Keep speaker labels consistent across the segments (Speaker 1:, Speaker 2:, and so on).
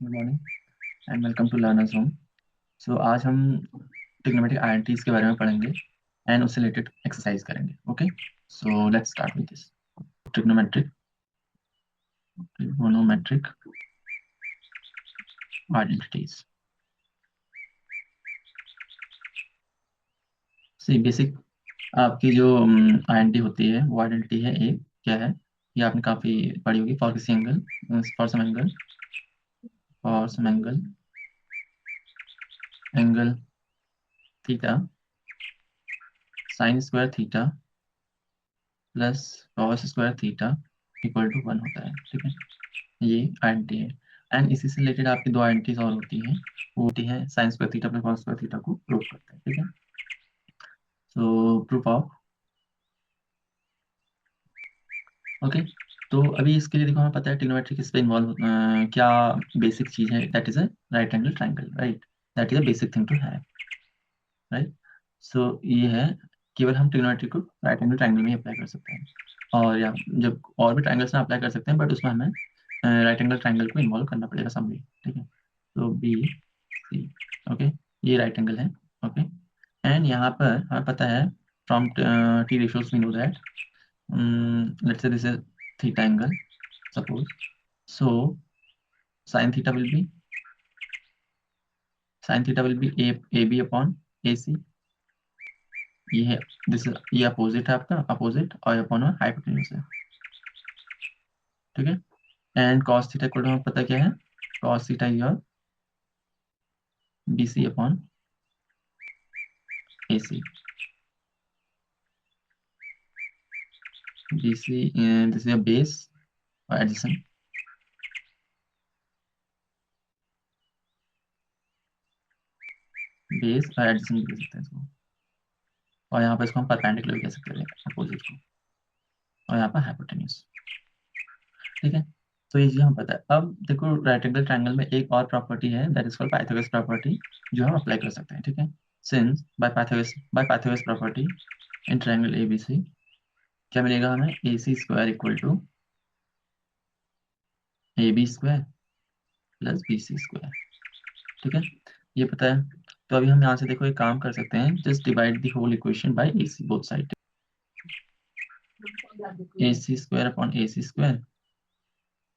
Speaker 1: Good morning and welcome to learners home. So आज हम trigonometric identities के बारे में पढ़ेंगे एंड उससे रिलेटेड एक्सरसाइज करेंगे। Okay, so let's start with this trigonometric identities. See basic आपकी जो आइडेंटिटी होती है वो आइडेंटिटी है एक क्या है, ये आपने काफ़ी पढ़ी होगी। फॉर किसी angle, for some angle angle theta sine square theta plus cos square theta equal to 1 होता है। ठीक है, ये आइडेंटिटी है। एंड इसी से रिलेटेड आपकी दो आइडेंटिटीज और होती हैं, वो होती है sign square theta plus cos square theta को प्रूव करते हैं। ठीक है, सो प्रूफ ऑफ। ओके, तो अभी इसके लिए देखो, हमें पता है ट्रिग्नोमेट्री किस पे इन्वॉल्व क्या बेसिक चीज है, that is a right angle triangle, right. That is a basic thing to have, right. So ये है, केवल हम ट्रिग्नोमेट्री को राइट एंगल ट्राइंगल में ही अप्लाई कर सकते हैं, और या जब और भी ट्राइंगल्स में अप्लाई कर सकते हैं, बट उसमें हमें राइट एंगल ट्राइंगल को इन्वॉल्व करना पड़ेगा सम में। ठीक है, तो बी सी, ओके, ये राइट एंगल है। ओके, एंड यहाँ पर हमें पता है from T ratios we know that let's say this is theta angle suppose, so sin theta will be A B upon A C. ये है दिस इज, ये अपोजिट है आपका, अपोजिट और अपॉन हाइपोटेन्यूज है। ठीक है, एंड cos थीटा को हमें पता क्या है, cos theta your B C upon A C. B C this is base और एडिशन, बेस और एडिशन भी कह सकते हैं इसको, और यहाँ पर इसको हम परपेंडिकुलर भी कह सकते हैं अपोजिट को, और यहाँ पर हाइपोटेन्यूज। ठीक है, तो ये चीज हम पता है। अब देखो राइट एंगल ट्रायंगल में एक और प्रॉपर्टी है, that is called Pythagoras property, जो हम अप्लाई कर सकते हैं। ठीक है, since by Pythagoras property in triangle ABC क्या मिलेगा हमें, A C square equal to A B square plus B C square. ठीक है, ये पता है। तो अभी हम यहाँ से देखो एक काम कर सकते हैं, just divide the whole equation by A C both side. A C square upon A C square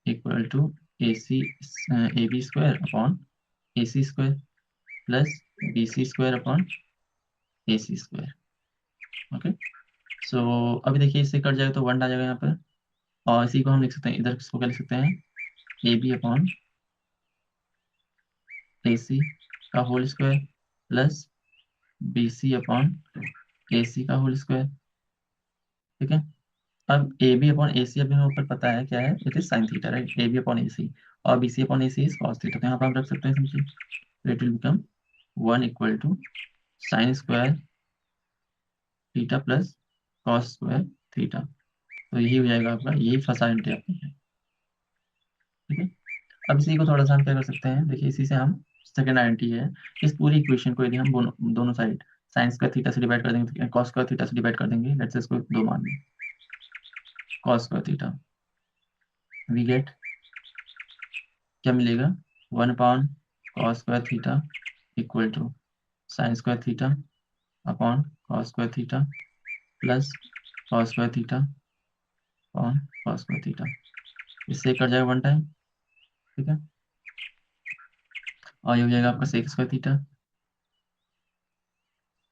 Speaker 1: equal to A C A B square upon A C square plus B C square upon A C square. Okay, so अभी देखिए इससे cut जाएगा तो 1 आ जाएगा यहाँ पर, और इसी को हम लिख सकते हैं इधर, किसको क्या लिख सकते हैं, ए बी अपॉन ए सी का whole square plus B C upon A C का होल स्क्वायर। ठीक है, अब ए बी अपॉन ए सी अभी हमें ऊपर पता है क्या है, it is sine theta, right. A B upon A C और B C upon A C is cos theta, तो यहाँ पर हम रख सकते हैं simply, it will become 1 equal to sine square theta plus cos square theta. तो यही हो जाएगा आपका, यही फर्स्ट आइडेंटिटी आपकी है। ठीक है, अब इसी को थोड़ा सा हम क्या कर सकते हैं, देखिए इसी से हम सेकंड आइडेंटिटी है, इस पूरी इक्वेशन को यदि हम दोनों साइड साइन स्क्वायर थीटा से डिवाइड कर देंगे, कॉस स्क्वायर थीटा से डिवाइड कर देंगे, लेट्स से इसको 2 मान लें, cos square theta, we get क्या मिलेगा, 1 upon cos square theta equal to sine square theta upon cos square theta plus cos square theta upon cos square theta. इससे cut जाएगा 1 टाइम। ठीक है, और ये हो जाएगा आपका सेक स्क्वायर थीटा,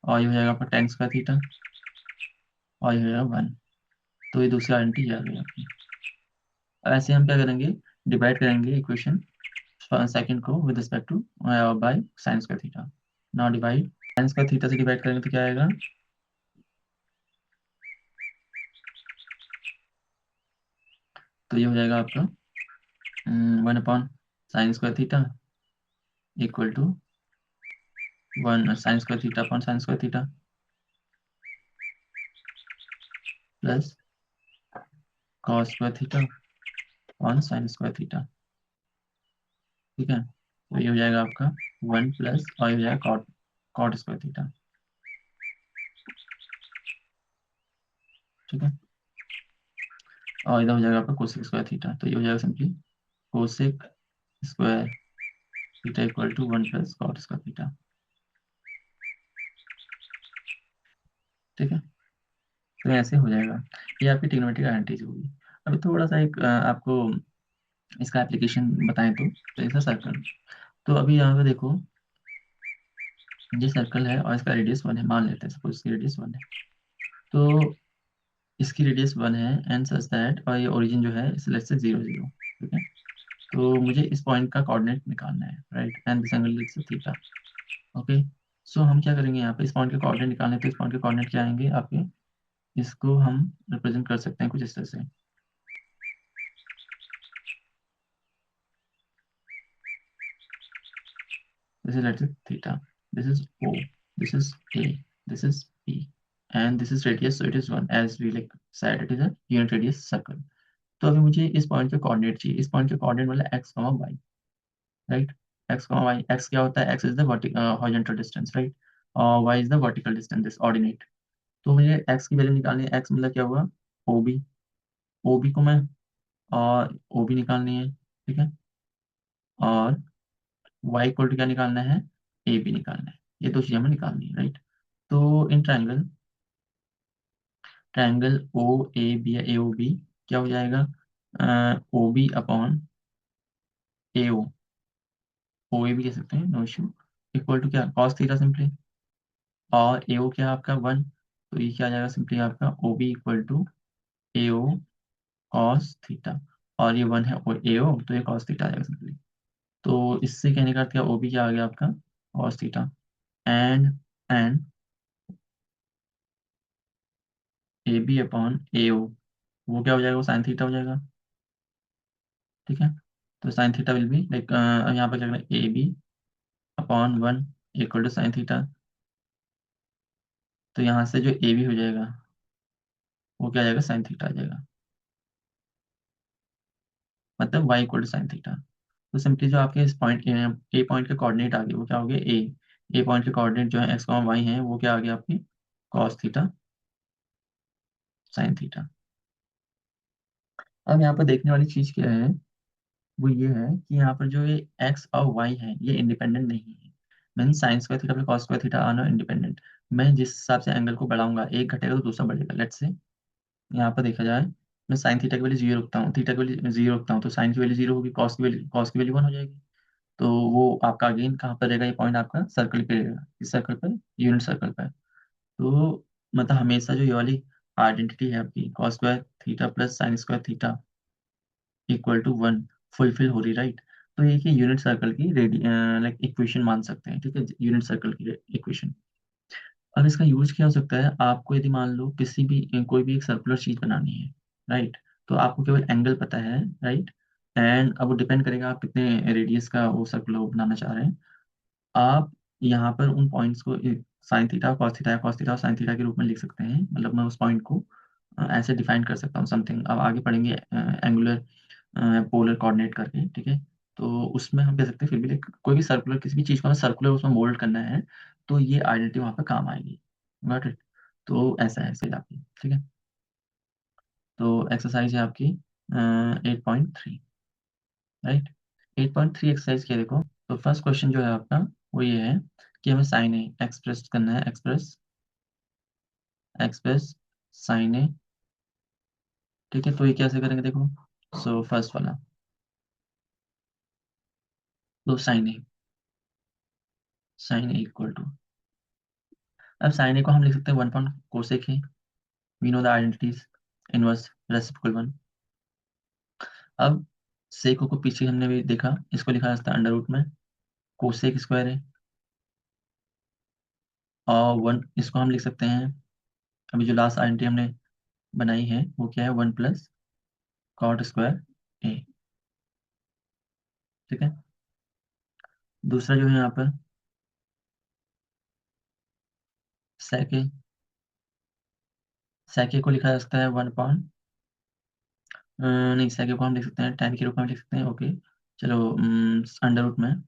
Speaker 1: और ये हो जाएगा आपका टेन स्क्वायर थीटा, और ये हो जाएगा 1। तो ये दूसरी आइडेंटिटी आ गई आपकी। अब ऐसे हम क्या करेंगे, डिवाइड करेंगे इक्वेशन सेकंड को with respect to by sine square theta. Now divide, sine square theta से डिवाइड करेंगे तो क्या आएगा, तो ये हो जाएगा आपका 1 upon sine square theta equal to 1 sine square theta upon sine square theta plus cos square theta upon sine square theta. ठीक है, तो ये हो जाएगा आपका 1 प्लस, और ये हो जाएगा कॉट कॉट स्क्वायर थीटा। ठीक है, और इधर हो जाएगा आपका कोसेक स्क्वायर थीटा, तो ये हो जाएगा simply cosec square theta equal to 1 plus cot square theta. ठीक है, तो ऐसे हो जाएगा। ये आपकी ट्रिग्नोमेट्रिक आइडेंटिटीज होगी। अभी थोड़ा सा एक आपको इसका एप्लीकेशन बताएं तो ऐसा सर्कल। तो अभी यहाँ पे देखो, ये सर्कल है और इसका रेडियस 1 है, मान लेते हैं सपोज इसकी रेडियस 1 है। तो इसकी रेडियस 1 है एंड सच दैट, और ये ओरिजिन जो है इस लेट से 0 0। ठीक है, तो मुझे इस पॉइंट का कोऑर्डिनेट निकालना है, right, and this angle is theta. Okay, so हम क्या करेंगे यहाँ पे, इस पॉइंट के कोऑर्डिनेट निकालने, तो इस पॉइंट के कोऑर्डिनेट क्या आएंगे आपके, इसको हम रिप्रेजेंट कर सकते हैं कुछ इस तरह से। This is let's say theta. This is O. This is A. This is P. And this is radius, so it is 1. As we like said, it is a unit radius circle. तो अभी मुझे इस point के coordinate चाहिए। इस point के coordinate वाला x, y, right. x, y, x क्या होता है, x is the horizontal distance, right, और y is the vertical distance, this ordinate. तो मुझे x की वैल्यू निकालनी है। x मतलब क्या हुआ, OB। OB को मैं, और OB निकालनी है, ठीक है, और y इक्वल टू क्या निकालना है, AB निकालना है। ये दो चीजें हमें निकालनी है, राइट। तो in triangle, triangle O A B या ए ओ बी क्या हो जाएगा, ओ बी अपॉन ए ओ, ओ ए भी कह सकते हैं, नो इश्यू, इक्वल टू क्या, कॉस थीटा सिंपली, और ए ओ क्या है आपका 1, तो ये क्या आ जाएगा सिंपली आपका O B equal to A O cos theta, और ये 1 है ए ओ, तो ये कॉस थीटा आ जाएगा सिंपली। तो इससे कहने का अर्थ क्या, ओ बी क्या आ गया आपका cos theta, and and A B upon A O, वो क्या हो जाएगा, वो साइन थीटा हो जाएगा। ठीक है, तो sine theta will be like, यहाँ पर क्या करना है, A B upon 1 equal to sine theta. तो यहाँ से जो ए बी हो जाएगा वो क्या आ जाएगा, साइन थीटा आ जाएगा, मतलब Y equal to sine theta. तो सिंपली जो आपके इस पॉइंट ए पॉइंट के कोऑर्डिनेट आ गए वो क्या हो गए, ए पॉइंट के कोऑर्डिनेट जो है एक्स वाई है, वो क्या आ गया आपकी कॉस थीटा साइन थीटा। अब यहाँ पर देखने वाली चीज क्या है, वो ये है कि यहाँ पर जो ये एक्स और वाई है ये इंडिपेंडेंट नहीं है। Mean sine square theta plus cos square theta are not independent. मैं जिस हिसाब से एंगल को बढ़ाऊंगा, एक घटेगा तो दूसरा बढ़ेगा। लेट्स से यहाँ पर देखा जाए, मैं साइन थीटा की वैल्यू 0 रखता हूँ, थीटा की वैल्यू 0 रखता हूँ, तो साइन की वैल्यू 0 होगी, कॉस की वैल्यू 1 हो जाएगी। तो वो आपका अगेन कहाँ पर रहेगा, ये पॉइंट आपका सर्कल पे रहेगा, इस सर्कल पर, यूनिट सर्कल पर। तो मतलब हमेशा जो ये वाली आइडेंटिटी है आपकी cos square theta plus sine square theta equal to 1 fulfil हो रही, राइट। तो ये कि यूनिट सर्कल की रेडी लाइक इक्वेशन मान सकते हैं, ठीक है, यूनिट सर्कल की इक्वेशन। अब इसका यूज क्या हो सकता है, आपको यदि मान लो किसी भी कोई भी एक सर्कुलर चीज बनानी है, राइट, तो आपको केवल एंगल पता है, राइट, एंड अब वो डिपेंड करेगा आप कितने रेडियस का वो सर्कुलर बनाना चाह रहे हैं। आप यहाँ पर उन पॉइंट्स को साइन थीटा कॉस थीटा और साइन थीटा के रूप में लिख सकते हैं। मतलब मैं उस पॉइंट को ऐसे डिफाइन कर सकता हूँ समथिंग, अब आगे पढ़ेंगे एंगुलर पोलर कोऑर्डिनेट करके, ठीक है। तो उसमें हम कह सकते हैं फिर भी कोई भी सर्कुलर, किसी भी चीज को हमें सर्कुलर उसमें मोल्ड करना है, तो ये आइडेंटिटी वहां पर काम आएगी। Got it. तो ऐसा है फिर आपकी, ठीक है। तो एक्सरसाइज है आपकी 8.3, राइट। 8.3 एक्सरसाइज किया देखो। तो फर्स्ट क्वेश्चन जो है आपका वो ये है कि हमें साइन ए एक्सप्रेस करना है, एक्सप्रेस एक्सप्रेस साइन ए। ठीक है, तो ये कैसे करेंगे देखो। सो फर्स्ट वाला, तो साइन ए इक्वल टू, अब साइन ए को हम लिख सकते हैं 1/कोसेक ही, we know the identities, inverse reciprocal 1। अब सेक को पीछे हमने भी देखा, इसको लिखा जाता है अंडर रूट में, कोसेक स्क्वायर है, और 1 इसको हम लिख सकते हैं, अभी जो लास्ट आइडेंटिटी हमने बनाई है वो क्या है, 1 प्लस कॉट स्क्वायर ए। ठीक है, दूसरा जो है यहाँ पर सेके, सेके को लिखा जा सकता है 1 अपॉन, नहीं सेके को हम लिख सकते हैं टेन के रूप में लिख सकते हैं, ओके। चलो अंडर रूट में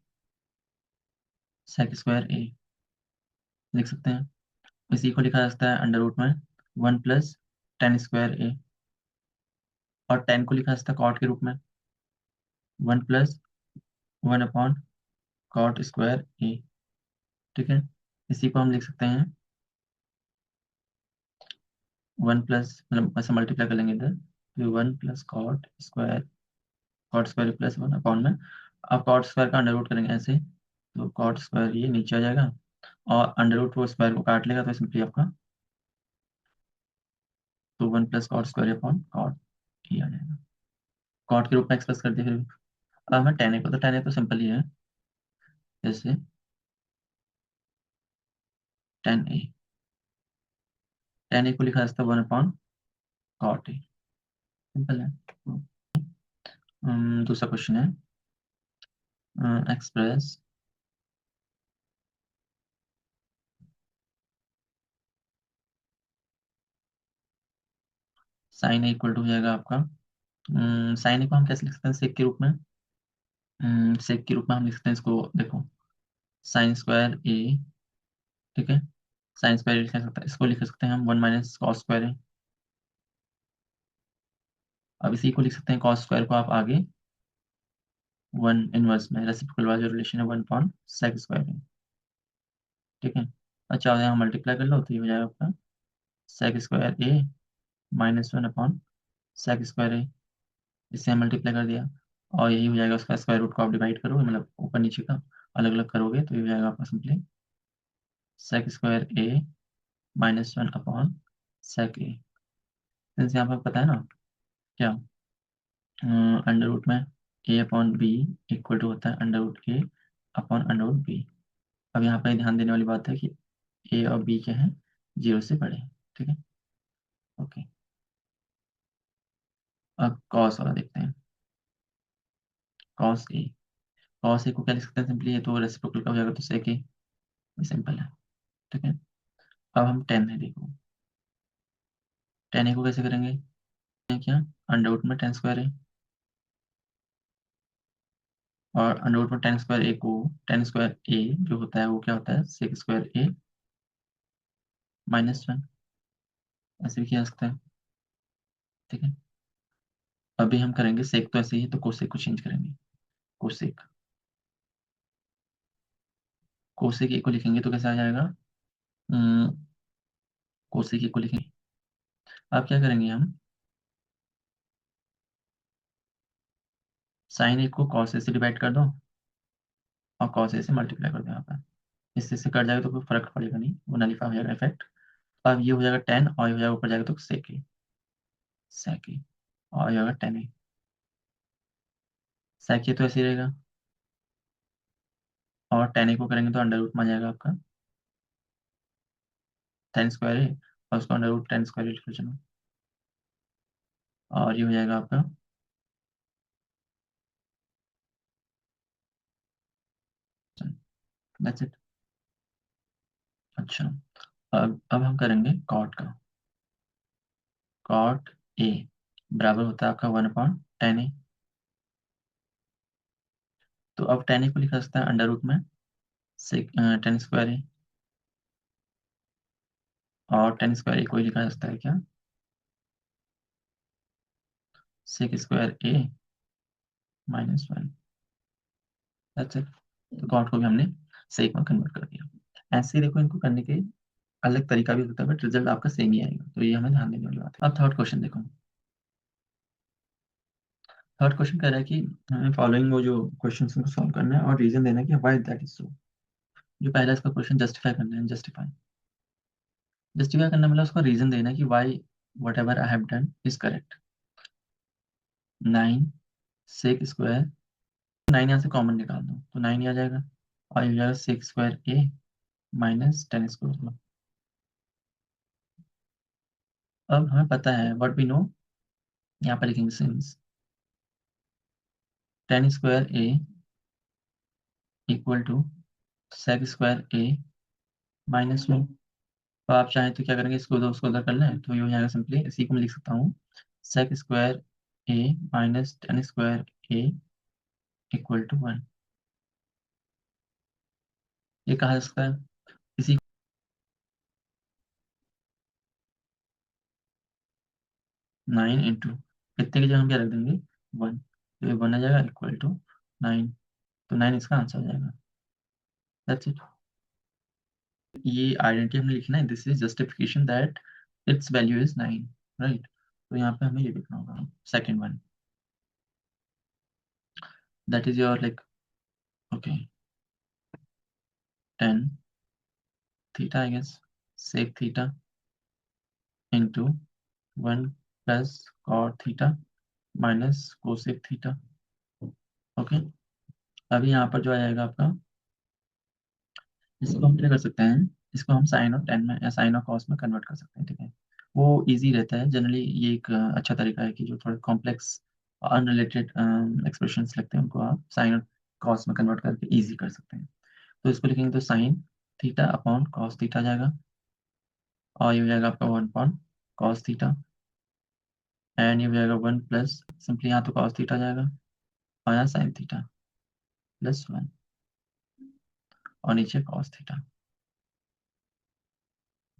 Speaker 1: सेक स्क्वायर ए लिख सकते हैं। इसी को लिखा जा सकता है अंडर रूट में 1 प्लस टेन स्क्वायर ए, और टेन को लिखा जा सकता है कॉट के रूप में 1 plus 1 upon cot square a. ठीक है, इसी को हम लिख सकते हैं 1 प्लस, मतलब ऐसे मल्टीप्लाई कर लेंगे इधर, तो 1 plus cot square plus 1 upon में। अब कॉट स्क्वायर का अंडर रूट करेंगे ऐसे, तो कॉट स्क्वायर ये नीचे आ जाएगा, और अंडर रूट वो स्क्वायर को काट लेगा, तो सिंपली आपका तो 1 plus cot square upon cot ये आ जाएगा। कॉट के रूप में एक्सप्रेस कर दिया फिर। अब हमें टेन ए को, तो टेन ए तो सिंपल ही है, जैसे टेन ए, टेन ए को लिखा जा सकता है 1 अपॉन कॉट ए, सिंपल है। दूसरा क्वेश्चन है, express sine A equal to हो जाएगा आपका, साइन ए को हम कैसे लिख सकते हैं सेक के रूप में, सेक के रूप में हम लिख सकते हैं इसको, देखो साइन स्क्वायर ए। ठीक है, साइन स्क्वायर लिख सकते हैं, इसको लिख सकते हैं हम 1 माइनस कॉस स्क्वायर है। अब इसी को लिख सकते हैं कॉस स्क्वायर को आप आगे 1 इनवर्स में, रेसिप्रोकल वाला जो रिलेशन है 1 अपॉन सेक स्क्वायर है। ठीक है, अच्छा यहाँ मल्टीप्लाई कर लो तो ये हो जाएगा आपका sec square A -1 upon sec square ए। इससे मल्टीप्लाई कर दिया, और यही हो जाएगा उसका स्क्वायर रूट को आप डिवाइड करोगे, मतलब ऊपर नीचे का अलग अलग करोगे, तो ये हो जाएगा आपका simply sec square A -1 upon sec A. Since यहाँ पर पता है ना क्या, अंडर रूट में ए अपॉन बी इक्वल टू होता है अंडर रूट ए अपॉन अंडर रूट बी। अब यहाँ पर ध्यान देने वाली बात है कि ए और बी क्या है, 0 से बड़े हैं। ठीक है, ओके। अब कॉस वाला देखते हैं, कॉस ए को क्या लिख सकते हैं सिंपली, ये तो रेसिप्रोकल का हो जाएगा, तो सेक ए, सिंपल है। ठीक है, अब हम टेन है, देखो टेन ए को कैसे करेंगे, ये क्या, अंडर रूट में टेन स्क्वायर है, और अंडर रूट में टेन स्क्वायर ए को, टेन स्क्वायर ए जो होता है वो क्या होता है सेक स्क्वायर ए -1, ऐसे भी किया जा सकता है। ठीक है, अभी हम करेंगे सेक तो ऐसे ही, तो कोसेक को चेंज करेंगे, कोसेक, कोसेक ए को लिखेंगे तो कैसा आ जाएगा, कोसेक ए को लिखेंगे, अब क्या करेंगे हम, साइन ए को कॉस ए से डिवाइड कर दो, और कॉस ए से मल्टीप्लाई कर दो यहाँ पर, इससे से कट जाएगा तो कोई फर्क पड़ेगा नहीं, वो नलीफा हो जाएगा इफेक्ट। अब ये हो जाएगा टेन, और ये हो जाएगा ऊपर जाएगा तो सेक ए, और ये होगा टेन ए, सेक ए तो ऐसे ही रहेगा, और टेन ए को करेंगे तो अंडर रूट में आ जाएगा आपका टेन स्क्वायर ए, और उसको अंडर रूट टेन स्क्वायर ए लिख लो, चलो, और ये हो जाएगा आपका दैट्स इट। अच्छा, अब हम करेंगे कॉट का, कॉट ए बराबर होता है आपका 1 अपॉन टेन ए। तो अब टेन ए को लिखा सकता है अंडर रूट में सेक टेन स्क्वायर ए, और टेन स्क्वायर ए को ही लिखा जा सकता है क्या, sec square A -1, that's it. तो कॉट को भी हमने सेक में कन्वर्ट कर दिया। ऐसे ही देखो, इनको करने के अलग तरीका भी होता है, बट रिजल्ट आपका सेम ही आएगा, तो ये हमें ध्यान देने वाली बात है। अब थर्ड क्वेश्चन देखो, थर्ड क्वेश्चन कह रहा है कि हमें फॉलोइंग वो जो क्वेश्चन को सॉल्व करना है और रीजन देना है कि व्हाई दैट इज सो। जो पहला इसका क्वेश्चन जस्टिफाई करना है, जस्टिफाई, जस्टिफाई करना मतलब उसका रीजन देना है कि why whatever I have done is correct. 9 sec square, 9 यहाँ से कॉमन निकाल दो तो 9 ही आ जाएगा, और ये हो जाएगा सेक स्क्वायर ए -10 स्क्वायर। अब हमें पता है व्हाट वी नो, यहाँ पर लिखेंगे since tan square A equal to sec square A -1। तो आप चाहें तो क्या करेंगे, इसको उधर उसको उधर कर लें, तो ये हो जाएगा सिंपली, इसी को मैं लिख सकता हूँ sec square A -10 square A equal to 1। ये कहा जा सकता है, इसी 9 इंटू कितने की जगह हम क्या रख देंगे 1, तो ये 1 आ जाएगा इक्वल टू 9, तो 9 इसका आंसर हो जाएगा। That's it. ये आइडेंटिटी हमने लिखना है, this is justification that it's value is 9, right. तो यहाँ पे हमें ये लिखना होगा second one, that is your like okay 10 theta I guess sec theta into 1 plus cot theta minus cosec theta. Okay, अभी यहाँ पर जो आएगा आपका, इसको हम क्या कर सकते हैं, इसको हम साइन और टेन में या साइन और कॉस में कन्वर्ट कर सकते हैं, ठीक है। वो इजी रहता है जनरली, ये एक अच्छा तरीका है कि जो थोड़े कॉम्प्लेक्स अनरिलेटेड एक्सप्रेशंस लगते हैं उनको आप साइन और कॉस में कन्वर्ट करके इजी कर सकते हैं। तो इसको लिखेंगे तो sine theta upon cos theta जाएगा, और ये हो जाएगा आपका 1 अपॉन कॉस थीटा, एंड ये हो जाएगा 1 प्लस सिंपली यहाँ तो कॉस थीटा जाएगा, और यहाँ साइन थीटा प्लस 1, और नीचे कॉस थीटा।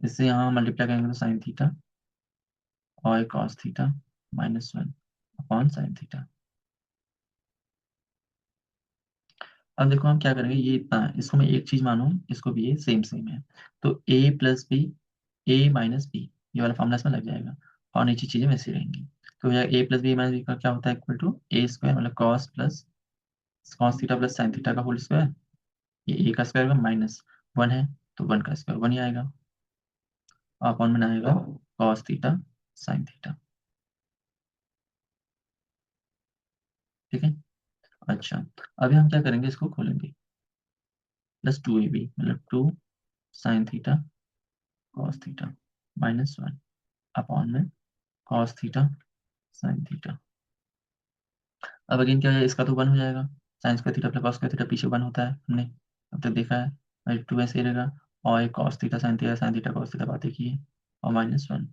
Speaker 1: इससे यहाँ मल्टीप्लाई करेंगे तो साइन थीटा और cos theta minus 1 upon sine theta. अब देखो हम क्या करेंगे, ये इतना है, इसको मैं एक चीज मानूं, इसको भी ये सेम सेम है, तो a plus B, A minus B, ये वाला फॉर्मूला इसमें लग जाएगा, और नीचे चीजें वैसी रहेंगी। तो यह a plus B minus B का क्या होता है, इक्वल टू ए स्क्वायर मतलब cos plus cos theta plus sine theta का होल स्क्वायर, ये a का स्क्वायर का माइनस 1 है, तो 1 का स्क्वायर 1 ही आएगा, अपॉन में आएगा कॉस थीटा साइन थीटा, ठीक है। अच्छा, अभी हम क्या करेंगे, इसको खोलेंगे, प्लस 2ab मतलब 2 sine theta cos theta minus 1 upon में कॉस थीटा साइन थीटा। अब अगेन क्या है, इसका तो 1 हो जाएगा, sine square theta plus cos square theta पीछे 1 होता है, हमने अब तक देखा है, और 2 ऐसे ही रहेगा, और एक cos theta sine theta cos theta बातें की है, और minus 1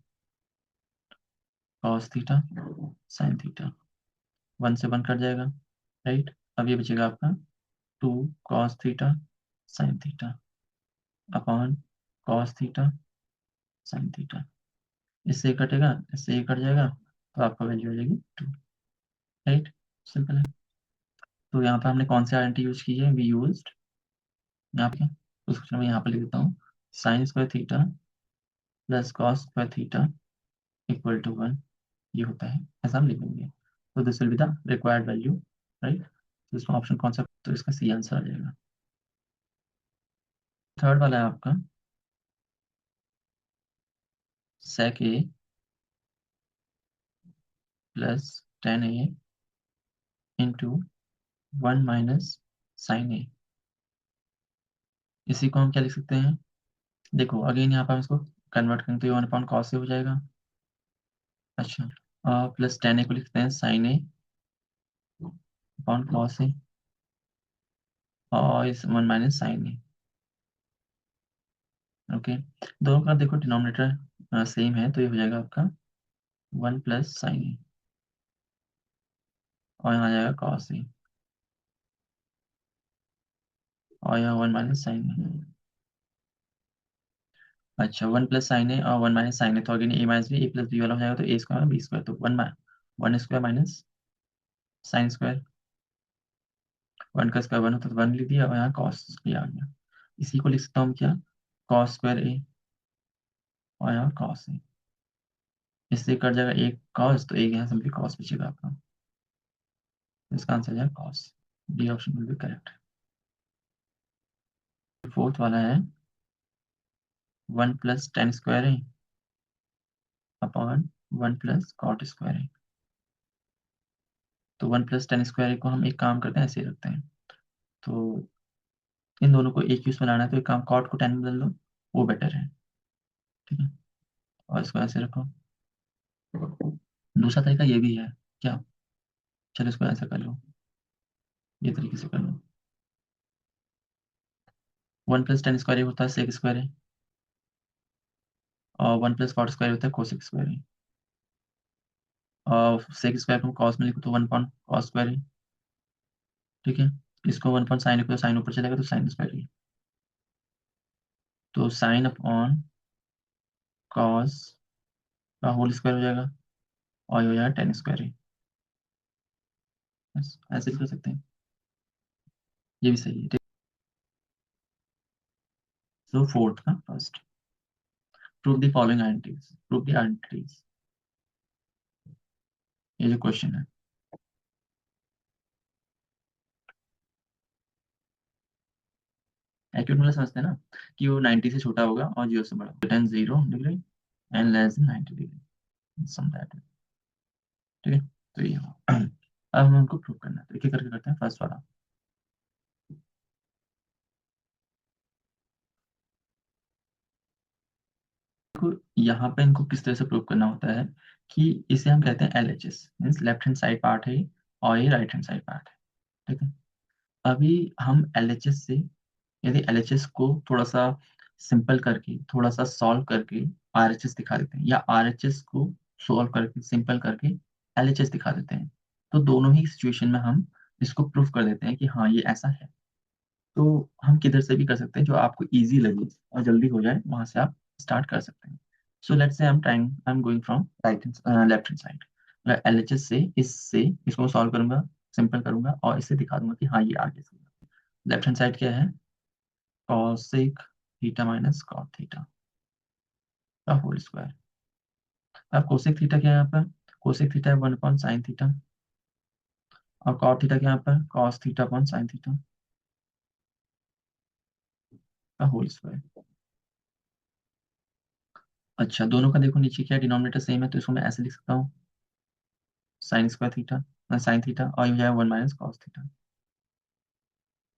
Speaker 1: cos theta sine theta, 1 से 1 कट जाएगा, राइट। अब ये बचेगा आपका 2 cos theta sine theta upon cos theta sine theta, इससे ये कटेगा, इससे ये कट जाएगा, तो आपका वैल्यू हो जाएगी 2, राइट। सिंपल है। तो यहाँ पर हमने कौन सी आइडेंटिटी यूज की है, वी यूज यहाँ पे, तो उसको मैं यहाँ पे लिख देता हूँ, sine square theta plus cos square theta equal to 1, ये होता है, ऐसा हम लिखेंगे। तो this will be the required value, right. तो इसमें ऑप्शन कौन सा, तो इसका सी आंसर आ जाएगा। थर्ड वाला है आपका sec A plus 10a into 1 minus sine A. इसी को हम क्या लिख सकते हैं, देखो अगेन यहाँ पर हम इसको कन्वर्ट करेंगे तो ये 1 अपॉन कॉस से हो जाएगा। अच्छा, प्लस 10a को लिखते हैं साइन ए अपॉन कॉस ए, और इस 1 माइनस साइन ए। ओके, दोनों का देखो डिनोमिनेटर सेम है, तो ये हो जाएगा आपका 1 प्लस साइन ए, और यहाँ आ जाएगा कॉस ए, और यहाँ 1 माइनस साइन ए। अच्छा, 1 प्लस साइन ए और 1 माइनस साइन ए, तो again A minus B, A plus B वाला हो जाएगा, तो ए स्क्वायर बी स्क्वायर, तो 1 स्क्वायर माइनस साइन स्क्वायर, 1 का स्क्वायर 1 होता है तो 1 लिख दिया, और यहाँ कॉस ए आ गया। इसी को लिख सकता हूँ क्या, कॉस स्क्वायर ए, और यहाँ कॉस ए, इससे कट जाएगा एक कॉस, तो एक यहाँ सिंपली कॉस बचेगा आपका, तो इसका आंसर है cos, D option will be correct. Fourth वाला है 1 प्लस टेन स्क्वायर ए अपॉन 1 प्लस कॉट स्क्वायर ए। तो 1 प्लस टेन स्क्वायर ए को हम एक काम करते हैं, ऐसे ही रखते हैं, तो इन दोनों को एक यूज में लाना है, तो एक काम कॉट को टेन में बदल दो, वो बेटर है, ठीक है, और इसको ऐसे रखो। दूसरा तरीका ये भी है क्या, चलो इसको ऐसा कर लो, ये तरीके से कर लो, 1 प्लस टेन स्क्वायर होता है सेक स्क्वायर है, और 1 प्लस कॉट स्क्वायर होता है कोसेक स्क्वायर है, और सेक स्क्वायर को कॉस में लिखो तो 1 पॉइंट कॉस स्क्वायर है, ठीक है। इसको 1 पॉइंट साइन लिखो तो साइन ऊपर चलेगा, तो साइन स्क्वायर है, तो साइन अपॉन कॉस का होल स्क्वायर हो जाएगा, और ये हो जाएगा टेन स्क्वायर है, बस ऐसे भी कर सकते हैं, ये भी सही है, ठीक है। सो फोर्थ का first, prove the following identities, prove the identities, ये जो क्वेश्चन है। एक्यूरेट मतलब समझते हैं ना कि वो 90 से छोटा होगा और 0 से बड़ा, 0 degree and less than 90 degree, sum that, ठीक है। तो ये अब हम उनको प्रूव करना है, तो एक एक करके करते हैं। फर्स्ट वाला, देखो यहाँ पे इनको किस तरह से प्रूव करना होता है कि इसे हम कहते हैं LHS, means left hand side part है और ये राइट हैंड साइड पार्ट है, ठीक है। अभी हम LHS से, यदि LHS को थोड़ा सा सिंपल करके, थोड़ा सा सॉल्व करके RHS दिखा देते हैं, या RHS को सॉल्व करके सिंपल करके LHS दिखा देते हैं, तो दोनों ही सिचुएशन में हम इसको प्रूफ कर देते हैं कि हाँ ये ऐसा है। तो हम किधर से भी कर सकते हैं, जो आपको इजी लगे और जल्दी हो जाए वहां से आप स्टार्ट कर सकते हैं। So let's say I am going from right left hand side, LHS से इससे इसको सॉल्व करूंगा, सिंपल करूंगा और इसे दिखा दूंगा कि हाँ ये आगे से। लेफ्ट हैंड साइड क्या है, cosec theta minus cot theta का होल स्क्वायर। अब कोसेक थीटा क्या है यहाँ पर, कोसेक थीटा है 1/sin थीटा, और कॉट थीटा क्या है यहाँ पर, cos theta upon sine theta का होल स्क्वायर। अच्छा, दोनों का देखो नीचे क्या डिनोमिनेटर सेम है, तो इसको मैं ऐसे लिख सकता हूँ, sine square theta, sine theta, और ये हो जाएगा 1 - cos थीटा,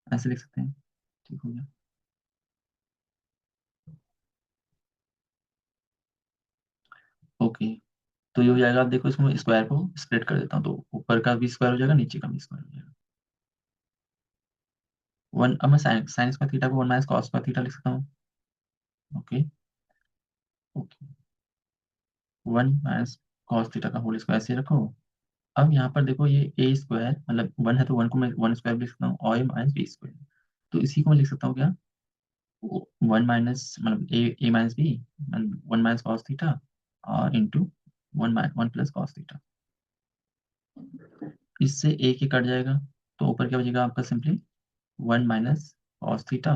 Speaker 1: ऐसे लिख सकते हैं, ठीक हो गया। ओके, तो ये हो जाएगा, आप देखो इसमें स्क्वायर को स्प्लिट कर देता हूँ, तो ऊपर का भी स्क्वायर हो जाएगा, नीचे का भी स्क्वायर हो जाएगा। वन, अब मैं साइन साइन स्क्वायर थीटा को 1 - cos स्क्वायर थीटा लिख सकता हूँ। ओके, ओके, 1 - cos थीटा का होल स्क्वायर ऐसे रखो। अब यहाँ पर देखो ये ए स्क्वायर, मतलब 1 है तो 1 को मैं 1 स्क्वायर लिख सकता हूँ, और ए माइनस बी स्क्वायर, तो इसी को मैं लिख सकता हूँ क्या, 1 - ए माइनस बी, 1 - cos थीटा, और इंटू 1 प्लस cos थीटा। इससे ए के कट जाएगा, तो ऊपर क्या बचेगा आपका, simply 1 - cos theta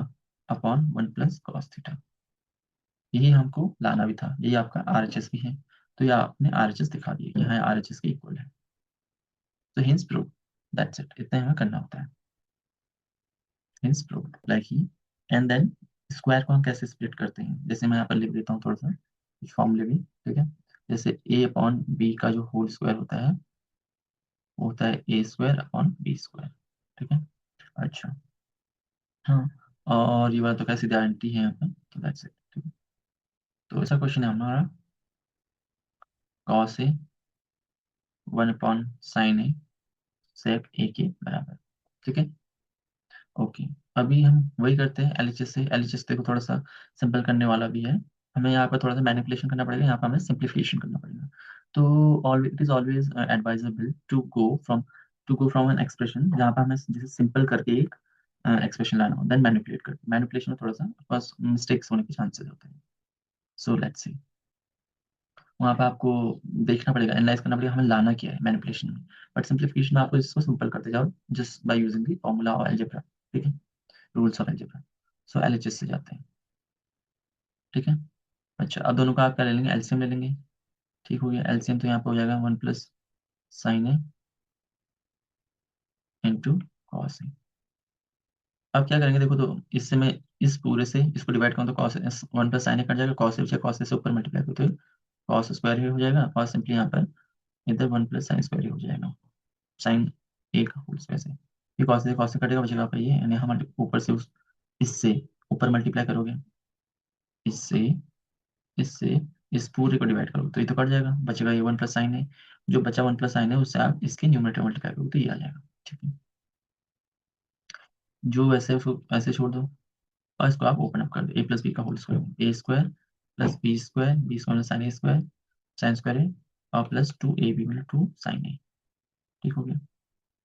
Speaker 1: upon 1 plus cos theta. यही हमको लाना भी था, यही आपका RHS भी है, तो ये आपने RHS दिखा दिया कि हाँ RHS के इक्वल है। तो हिंस प्रूव, दैट्स इट, इतना हमें करना होता है। हिंस प्रूव लाइक ही, एंड देन स्क्वायर को हम कैसे स्प्लिट करते हैं, जैसे मैं यहाँ पर लिख देता हूँ थोड़ा सा फॉर्मूले भी, ठीक है। जैसे ए अपॉन बी का जो होल स्क्वायर होता है, वो होता है ए स्क्वायर अपॉन बी स्क्वायर, ठीक है। अच्छा, हाँ, और ये वाला तो कैसे गारंटी है यहाँ पर, तो दैट्स इट, ठीक है। तो ऐसा क्वेश्चन है हमारा, कॉस ए 1/sin ए सेक ए के बराबर, ठीक है। ओके, अभी हम वही करते हैं LHS से। LHS देखो थोड़ा सा सिंपल करने वाला भी है, हमें यहाँ पर थोड़ा सा मैनिपुलेशन करना पड़ेगा, यहाँ पर हमें सिंप्लीफिकेशन करना पड़ेगा। तो it is always advisable to go from an expression जहाँ पर हमें जैसे सिंपल करके एक एक्सप्रेशन लाना हो, देन मैनिपुलेट कर, मैनिपुलेशन में थोड़ा सा बस मिस्टेक्स होने के चांसेस होते हैं। सो लेट्स सी, वहाँ पे आपको देखना पड़ेगा, एनालाइज करना पड़ेगा हमें लाना क्या है मैनिपुलेशन में, बट सिंप्लीफिकेशन में आपको इसको सिंपल करते जाओ just by using the formula और अलजेब्रा, ठीक है, rules of algebra. So LHS से जाते हैं, ठीक है। अच्छा, अब दोनों का आप क्या ले लेंगे, एलसीएम ले लेंगे, ठीक हो गया। एलसीएम तो यहाँ पे हो जाएगा 1 + sin A into cos A. अब क्या करेंगे, देखो तो इससे मैं इस पूरे से इसको डिवाइड करूँ तो कॉस 1 + sin ए कट जाएगा, कॉस ए बचा, कॉस ए से ऊपर मल्टीप्लाई करते हुए कॉस स्क्वायर ही हो जाएगा, और सिंपली यहाँ पर इधर 1 + sin स्क्वायर ही हो जाएगा, साइन ए का होल स्क्वायर से। ये कॉस से कटेगा, बचेगा आपका ये, यानी हम ऊपर से उस इससे ऊपर मल्टीप्लाई करोगे, इससे इससे इस पूरे को डिवाइड करोगे तो ये तो कट जाएगा, बचेगा ये 1 + sin है। जो बचा 1 + sin है उससे आप इसके न्यूमरेटर मल्टीप्लाई करोगे तो ये आ जाएगा, ठीक है। जो वैसे है उसको ऐसे छोड़ दो, और इसको आप ओपन अप कर दो, A + B का whole square, A² + B², B² sine A square, sin² है, और +2AB मतलब 2 sin ए, ठीक हो गया।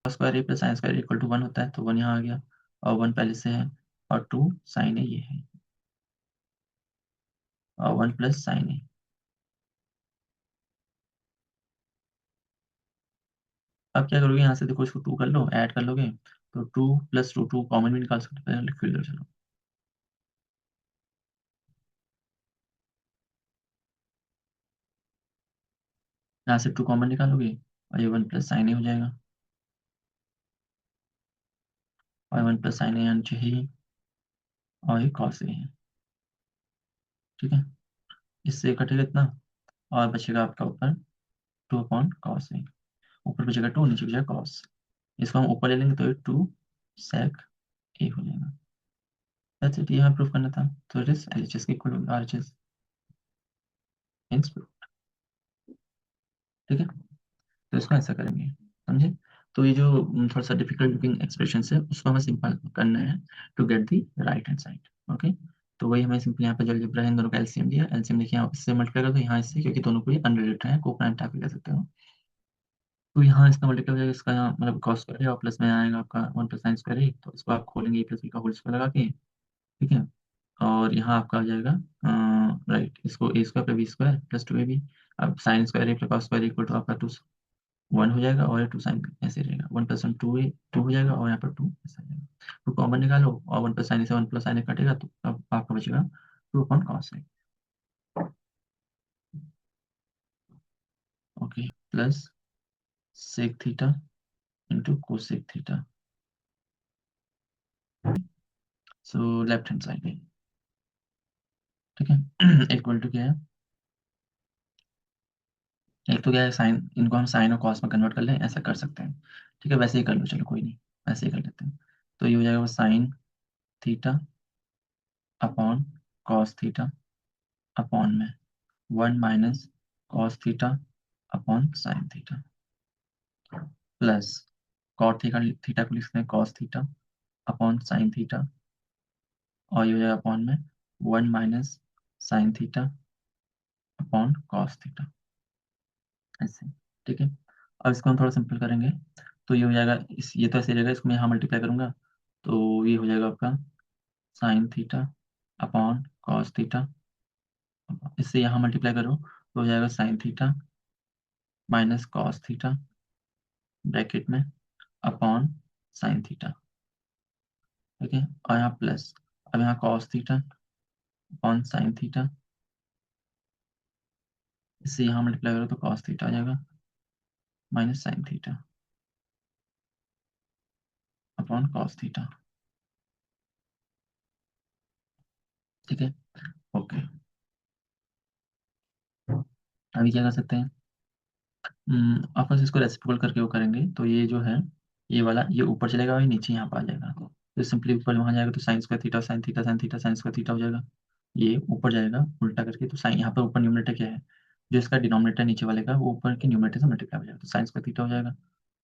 Speaker 1: Square A plus sine square equal to 1 होता है, तो 1 यहाँ आ गया, और 1 पहले से है, और 2 sin ए ये है, और 1 + sin ए। अब क्या करोगे, यहाँ से देखो इसको 2 कर लो, ऐड कर लोगे, तो 2 + 2 2 कॉमन भी निकाल सकते हैं, लिख फिर लो, चलो। यहाँ से 2 कॉमन निकालोगे और ये 1 + sin a हो जाएगा, और 1 + sin a यहाँ नीचे ही, और ये cos a है। ठीक है, इससे कटेगा इतना, और बचेगा आपका ऊपर 2/cos a। ऊपर बचेगा 2, नीचे बचेगा cos। इसको हम ऊपर ले लेंगे तो ये 2 sec a हो जाएगा। दैट्स इट, ये हमें प्रूफ करना था। तो इट इज LHS के इक्वल टू RHS। ठीक है, तो इसको ऐसा करेंगे, समझे। तो ये जो थोड़ा सा डिफिकल्ट लुकिंग एक्सप्रेशन है उसको हमें सिंपल करना है to get the right hand side. Okay, तो वही हमें सिंपल यहाँ पे जो अलजेब्रा है इन दोनों का एलसीएम दिया, एलसीएम देखिए यहाँ इससे मल्टीप्लाई कर दो, यहाँ इससे, क्योंकि दोनों को ये अनरिलेटेड है, को प्राइम टाइप कह सकते हो। तो यहाँ इसका मल्टीप्लाई हो जाएगा, इसका यहाँ मतलब कॉस स्क्वायर है और प्लस में आएगा आपका 1 + sin² है, तो इसको आप खोलेंगे ए+b का होल स्क्वायर लगा के। ठीक है, और यहाँ आपका आ जाएगा राइट, इसको a² + b² + 2ab। अब sin² a+cos² इक्वल टू आपका 1 हो जाएगा, और ये 2 sin ऐसे रहेगा, 1 + 1 2 हो जाएगा, और यहाँ पर 2 ऐसा जाएगा। तो कॉमन निकालो, और 1 + sin से 1 + sin कटेगा, तो अब आपका बचेगा 2/cos। Okay, plus sec theta into cosec theta. So left hand side है। ठीक है, इक्वल टू क्या है, एक तो क्या है साइन, इनको हम साइन और कॉस में कन्वर्ट कर लें, ऐसा कर सकते हैं। ठीक है, वैसे ही कर लो, चलो कोई नहीं, वैसे ही कर लेते हैं। तो ये हो जाएगा वो sine theta upon cos theta upon में 1 - cos theta upon sine theta, plus cot theta, theta को लिखते हैं cos theta upon sine theta, और ये हो जाएगा अपॉन में 1 - sin theta upon cos theta, ऐसे। ठीक है, अब इसको हम थोड़ा सिंपल करेंगे, तो ये हो जाएगा, इस ये तो ऐसे रहेगा, इसको मैं यहाँ मल्टीप्लाई करूंगा, तो ये हो जाएगा आपका sign theta upon cos theta, इससे यहाँ मल्टीप्लाई करो तो हो जाएगा sine theta minus cos theta bracket में अपॉन साइन थीटा। ठीक है, और यहाँ प्लस, अब यहाँ cos theta upon sine theta, इससे यहाँ मल्टीप्लाई करो तो कॉस थीटा आ जाएगा minus sign theta upon cos theta. ठीक है, ओके, अभी क्या कर सकते हैं, आपस इसको रेसिप्रोकल करके वो करेंगे, तो ये जो है, ये वाला ये ऊपर चलेगा और ये नीचे यहाँ पर आ जाएगा, तो सिंपली ऊपर वहाँ जाएगा तो sin² theta sine theta sine theta sin² theta हो जाएगा। ये ऊपर जाएगा उल्टा करके, तो साइन यहाँ पर ऊपर न्यूमरेटर क्या है, जो इसका डिनोमिनेटर नीचे वाले का वो ऊपर के न्यूमरेटर से मल्टीप्लाई हो जाएगा, तो sin² थीटा हो जाएगा।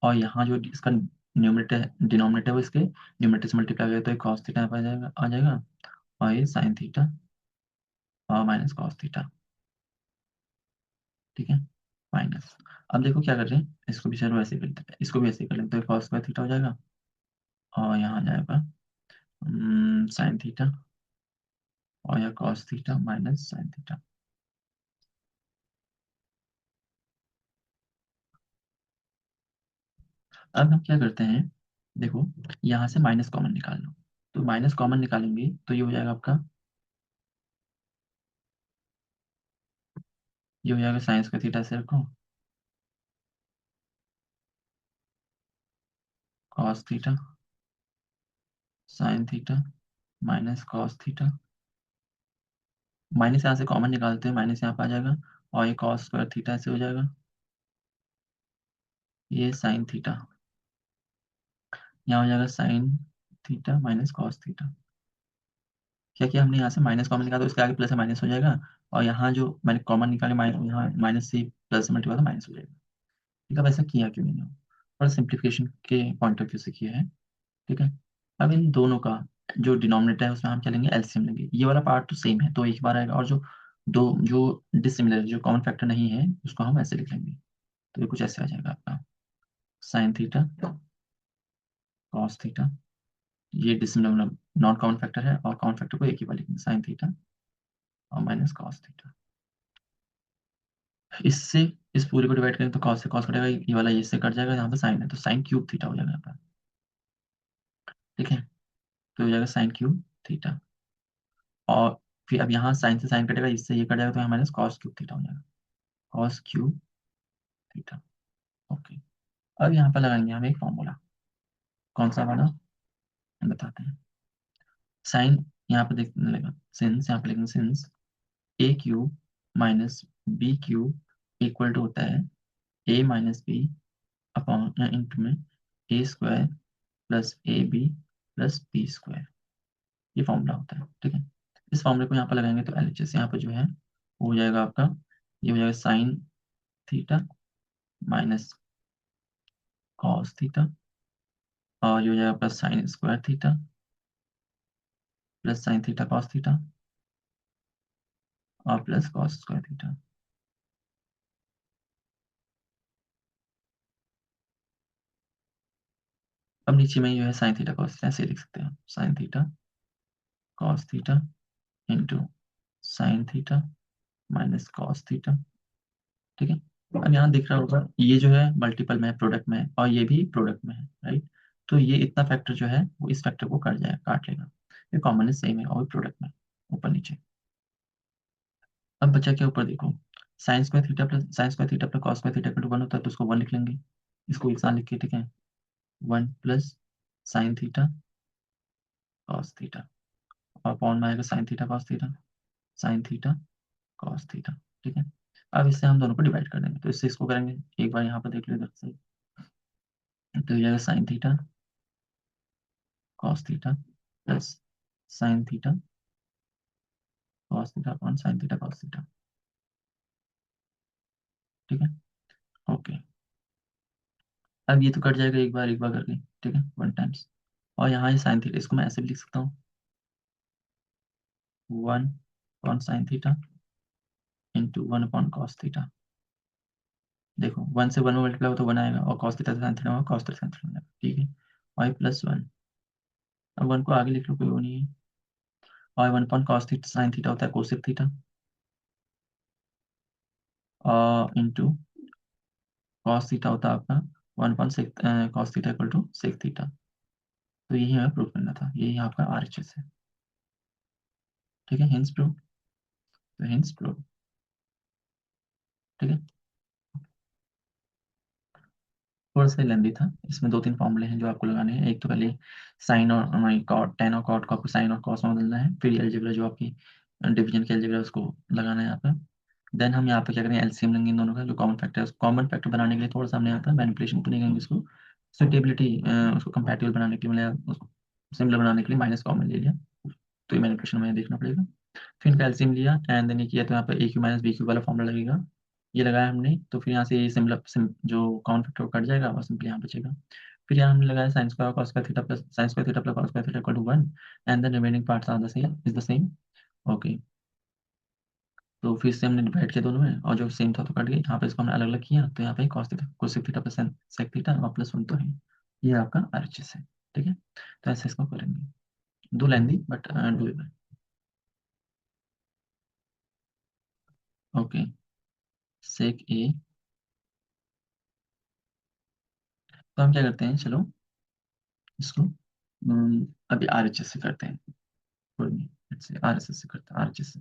Speaker 1: और यहाँ जो इसका न्यूमरेटर डिनोमिनेटर है वो इसके न्यूमरेटर से मल्टीप्लाई हो जाएगा, तो ये कॉस थीटा आ जाएगा, और ये साइन थीटा और माइनस कॉस थीटा। ठीक है, माइनस, अब देखो क्या कर रहे हैं, इसको भी चलो ऐसे कर लेते हैं, इसको भी ऐसे कर लेते हैं, तो cos² थीटा हो जाएगा, और यहाँ आ जाएगा साइन थीटा, और यह cos theta minus sine theta. अब हम क्या करते हैं, देखो यहाँ से माइनस कॉमन निकाल लो, तो माइनस कॉमन निकालेंगे तो ये हो जाएगा आपका, ये हो जाएगा साइन² थीटा से रखो, cos theta sine theta minus cos theta, minus यहाँ से कॉमन निकालते हैं, माइनस यहाँ पे आ जाएगा, और ये cos² थीटा से हो जाएगा, ये साइन थीटा, यहाँ हो जाएगा sine theta minus cos theta. क्या किया हमने, यहाँ से माइनस कॉमन निकाला तो इसके आगे प्लस है माइनस हो जाएगा, और यहाँ जो मैंने कॉमन निकाले यहाँ माइनस से प्लस से मल्टीप्लाई तो माइनस हो जाएगा। ठीक है, अब ऐसा किया क्यों मैंने, थोड़ा सिंप्लीफिकेशन के पॉइंट ऑफ व्यू से किया है। ठीक है, अब इन दोनों का जो डिनोमिनेटर है उसमें हम चलेंगे एलसीएम लेंगे, ये वाला पार्ट तो सेम है तो एक बार आएगा, और जो दो जो डिसिमिलर जो कॉमन फैक्टर नहीं है उसको हम ऐसे लिख लेंगे, तो ये कुछ ऐसे आ जाएगा आपका साइन थीटा कॉस थीटा, ये डिसिमिलर नॉन कॉमन फैक्टर है, और कॉमन फैक्टर को एक ही बार लिखेंगे साइन थीटा और माइनस कॉस थीटा। इससे इस पूरे को डिवाइड करें तो कॉस से कॉस कटेगा, ये वाला ये से कट जाएगा, यहाँ पे साइन है तो sin³ थीटा हो जाएगा यहाँ पर। ठीक है, तो हो जाएगा sin³ थीटा, और फिर अब यहाँ साइन से साइन कटेगा, इससे ये कट जाएगा, तो यहाँ माइनस cos³ थीटा हो जाएगा, cos³ थीटा। ओके, अब यहाँ पर लगाएंगे हम एक फॉर्मूला। कौन सा वाला, बताते हैं। साइन, यहाँ पर देखने लगा सिंस, यहाँ पर लिखेंगे since A cube minus B cube equal to होता है A minus B upon into में A square plus A B plus B square. ये फॉर्मूला होता है, ठीक है। इस फॉर्मूले को यहाँ पर लगाएंगे तो एलएचएस यहाँ पर जो है वो हो जाएगा आपका, ये हो जाएगा sine theta minus cos theta, और ये हो जाएगा plus sine square theta plus sine theta cos theta और प्लस कॉस स्क्वायर थीटा। अब नीचे में जो है साइन थीटा कॉस थीटा ऐसे लिख सकते हैं, sine theta cos theta into sine theta minus cos theta, ठीक है। अब यहाँ दिख रहा होगा ये जो है मल्टीपल में है, प्रोडक्ट में है, और ये भी प्रोडक्ट में है, राइट। तो ये इतना फैक्टर जो है वो इस फैक्टर को काट जाएगा, काट लेगा। ये कॉमन है, सेम है और प्रोडक्ट में, ऊपर नीचे। अब बचा क्या, ऊपर देखो, sine square theta plus sine square theta plus cos square theta equal to 1 होता है, तो उसको 1 लिख लेंगे। इसको एक साथ लिख के, ठीक है। 1 plus sine theta cos theta, और अपॉन में आएगा sine theta cos theta, sine theta cos theta, ठीक है। अब इससे हम दोनों को डिवाइड कर देंगे, तो इससे इसको करेंगे, एक बार यहाँ पर देख लो इधर से, तो ये जाएगा sine theta cos theta plus sine theta cos theta upon sine theta cos theta, ठीक है। ओके, अब ये तो कट जाएगा एक बार करके, ठीक है, 1 टाइम्स। और यहाँ ये साइन थीटा, इसको मैं ऐसे भी लिख सकता हूँ, 1 upon sine theta into 1 upon cos theta. देखो 1 से 1 में मल्टीप्लाई हो तो 1 आएगा, और कॉस थीटा से साइन थीटा होगा, कॉस थीटा साइन थीटा हो जाएगा, ठीक है। और प्लस 1, अब 1 को आगे लिख लो, कोई वो नहीं है। और 1 upon cos theta sine theta होता है कोसेक थीटा, और इंटू कॉस थीटा होता है आपका 1 upon sec cos theta equal to sec theta. तो यही हमें प्रूफ करना था, यही आपका आरएचएस है, ठीक है। हिंस प्रूफ, तो हिंस प्रूफ, ठीक है। थोड़ा सा लेंदी था, इसमें 2-3 फॉर्मूले हैं जो आपको लगाने हैं। एक तो पहले साइन और कॉट, टेन और कॉट को आपको साइन और कॉस में बदलना है, फिर अलजेब्रा जो आपकी डिवीजन की अलजेब्रा उसको लगाना है यहाँ पर। देन हम यहाँ पे क्या करेंगे, एलसीएम लेंगे इन दोनों का, जो कॉमन फैक्टर है कॉमन फैक्टर बनाने के लिए थोड़ा सा हमने यहाँ पर मैनिपुलेशन तो नहीं करेंगे इसको, सुटेबिलिटी उसको कंपैटिबल बनाने के लिए, मतलब उसको सिमिलर बनाने के लिए माइनस कॉमन ले लिया, तो ये मैनिपुलेशन हमें देखना पड़ेगा। फिर कैल्शियम लिया एंड देन ये किया, तो यहाँ पे ए क्यू माइनस बी क्यू वाला फॉर्मूला लगेगा, ये लगाया हमने, तो फिर यहाँ से ये जो कॉमन फैक्टर कट जाएगा और सिंपली यहाँ बचेगा। फिर यहाँ हमने लगाया sine square cos square theta plus sine square theta plus cos square theta equal to 1, and then remaining parts are the same, is the same. Okay, तो फिर से हमने डिवाइड किया दोनों में, और जो सेम था तो कट गया, यहाँ पे इसको हमने अलग अलग किया, तो यहाँ पे cos theta cosec theta plus sec theta और प्लस 1 तो है। ये आपका आरएचएस है, ठीक है। तो ऐसे इसको करेंगे, दो लेंदी बट डूएबल। ओके, सेक ए, तो हम क्या करते हैं, चलो इसको अभी आरएचएस से करते हैं, कोई नहीं, इससे आरएसएस से करते हैं, आरएचएस से।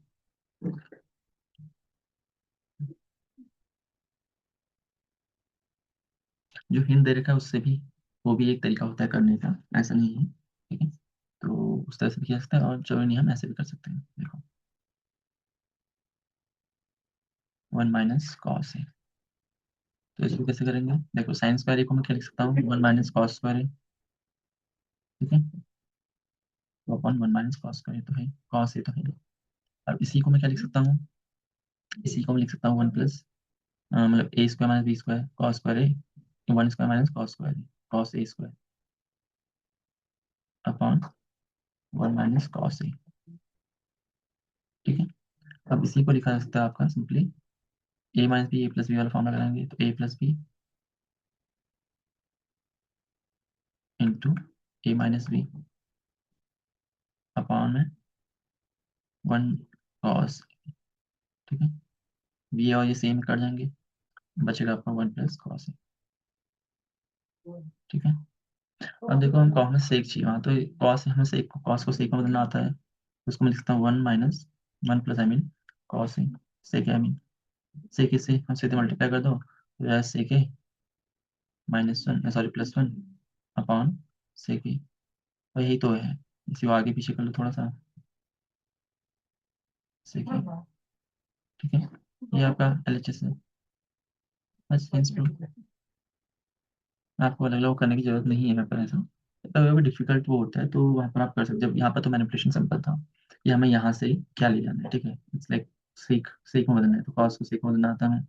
Speaker 1: जो हिंट दे रखा है उससे भी, वो भी एक तरीका होता है करने का, ऐसा नहीं है, ठीक है। तो उस तरह से भी किया जा सकता है, और जो नहीं हम ऐसे भी कर सकते हैं, देखो 1 माइनस कॉस है, तो इसको कैसे करेंगे, देखो साइन स्क्वायर को मैं क्या लिख सकता हूँ, 1 माइनस कॉस स्क्वायर है, ठीक है। तो अपन 1 माइनस कॉस स्क्वायर तो है, कॉस है तो है। अब इसी को मैं क्या लिख सकता हूँ, इसी को मैं लिख सकता हूँ 1 प्लस मतलब A square minus B square cos square है, 1 स्क्वायर माइनस कॉस स्क्वायर है, cos A square upon 1 minus cos A, ठीक है। अब इसी को लिखा जा सकता है आपका simply A minus B, A plus B वाला फॉर्मूला लगाएंगे, तो ए प्लस बी इंटू ए माइनस बी अपॉन में 1 कॉस, ठीक है। बी और ये सेम कट जाएंगे, बचेगा आपका 1 प्लस कॉस, ठीक है। अब देखो हम कॉस में सेक चाहिए वहाँ, तो कॉस हमें सेक को कॉस को सेक में बदलना आता है, तो उसको मैं लिखता हूँ 1 minus 1 plus I mean cos sec, I mean sec इससे हम सीधे मल्टीप्लाई कर दो, सेक ए -1 सॉरी +1 अपॉन सेक ए, और यही तो है। इसी को आगे पीछे कर लो थोड़ा सा, सेक ए। ठीक है, ये आपका LHS है। बस hence proof। आपको अलग अलग करने की जरूरत नहीं है यहाँ पर ऐसा। अगर डिफिकल्ट वो होता है तो वहाँ पर आप कर सकते हो। जब यहाँ पर तो मैनिपुलेशन सिंपल था, ये हमें यहाँ से क्या ले जाना है, ठीक है। इट्स लाइक सीख सीख में बदलना है, तो कॉस को सीख में बदलना आता है।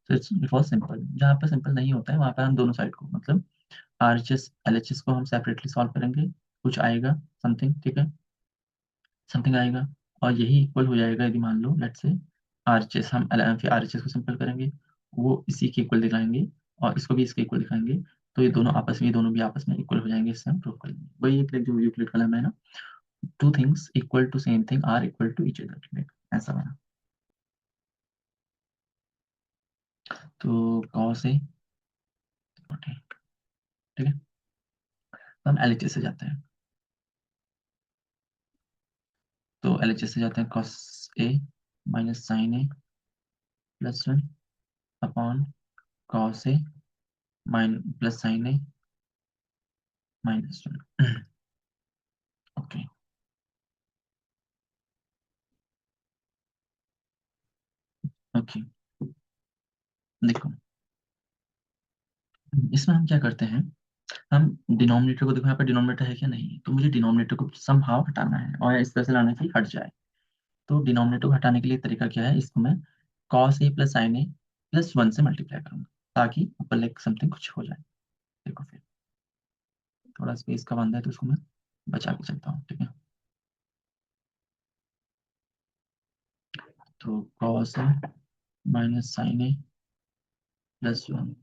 Speaker 1: तो इट वॉज सिंपल। जहाँ पर सिंपल नहीं होता है वहाँ पर हम दोनों साइड को, मतलब RHS LHS को हम सेपरेटली सॉल्व करेंगे, कुछ आएगा समथिंग, ठीक है, समथिंग आएगा, और यही इक्वल हो जाएगा यदि मान लो लेट्स से RHS, हम फिर RHS को सिंपल करेंगे, वो इसी के इक्वल दिखाएंगे, और इसको भी इसके इक्वल दिखाएंगे, तो ये दोनों आपस में, ये दोनों भी आपस में इक्वल हो जाएंगे। इससे हम प्रूव कर लेंगे। वही एक जो यूक्लिड का लेमा है ना, two things equal to same thing are equal to each other, ऐसा बना। तो कॉस ए, ठीक है, तो हम LHS से जाते हैं। तो LHS से जाते हैं, cos A -sin a +1 upon cos A +sin a -1। Okay, okay, देखो इसमें हम क्या करते हैं, हम डिनोमिनेटर को, देखो यहाँ पर डिनोमिनेटर है क्या, नहीं है, तो मुझे डिनोमिनेटर को समहाउ हटाना है, और इस तरह से लाना है कि हट जाए। तो डिनोमिनेटर को हटाने के लिए तरीका क्या है, इसको मैं cos a + sin a +1 से मल्टीप्लाई करूंगा, ताकि ऊपर लाइक समथिंग कुछ हो जाए। देखो फिर थोड़ा स्पेस का बंदा है तो उसको मैं बचा के चलता हूँ, ठीक है। तो cos a -sin a +1,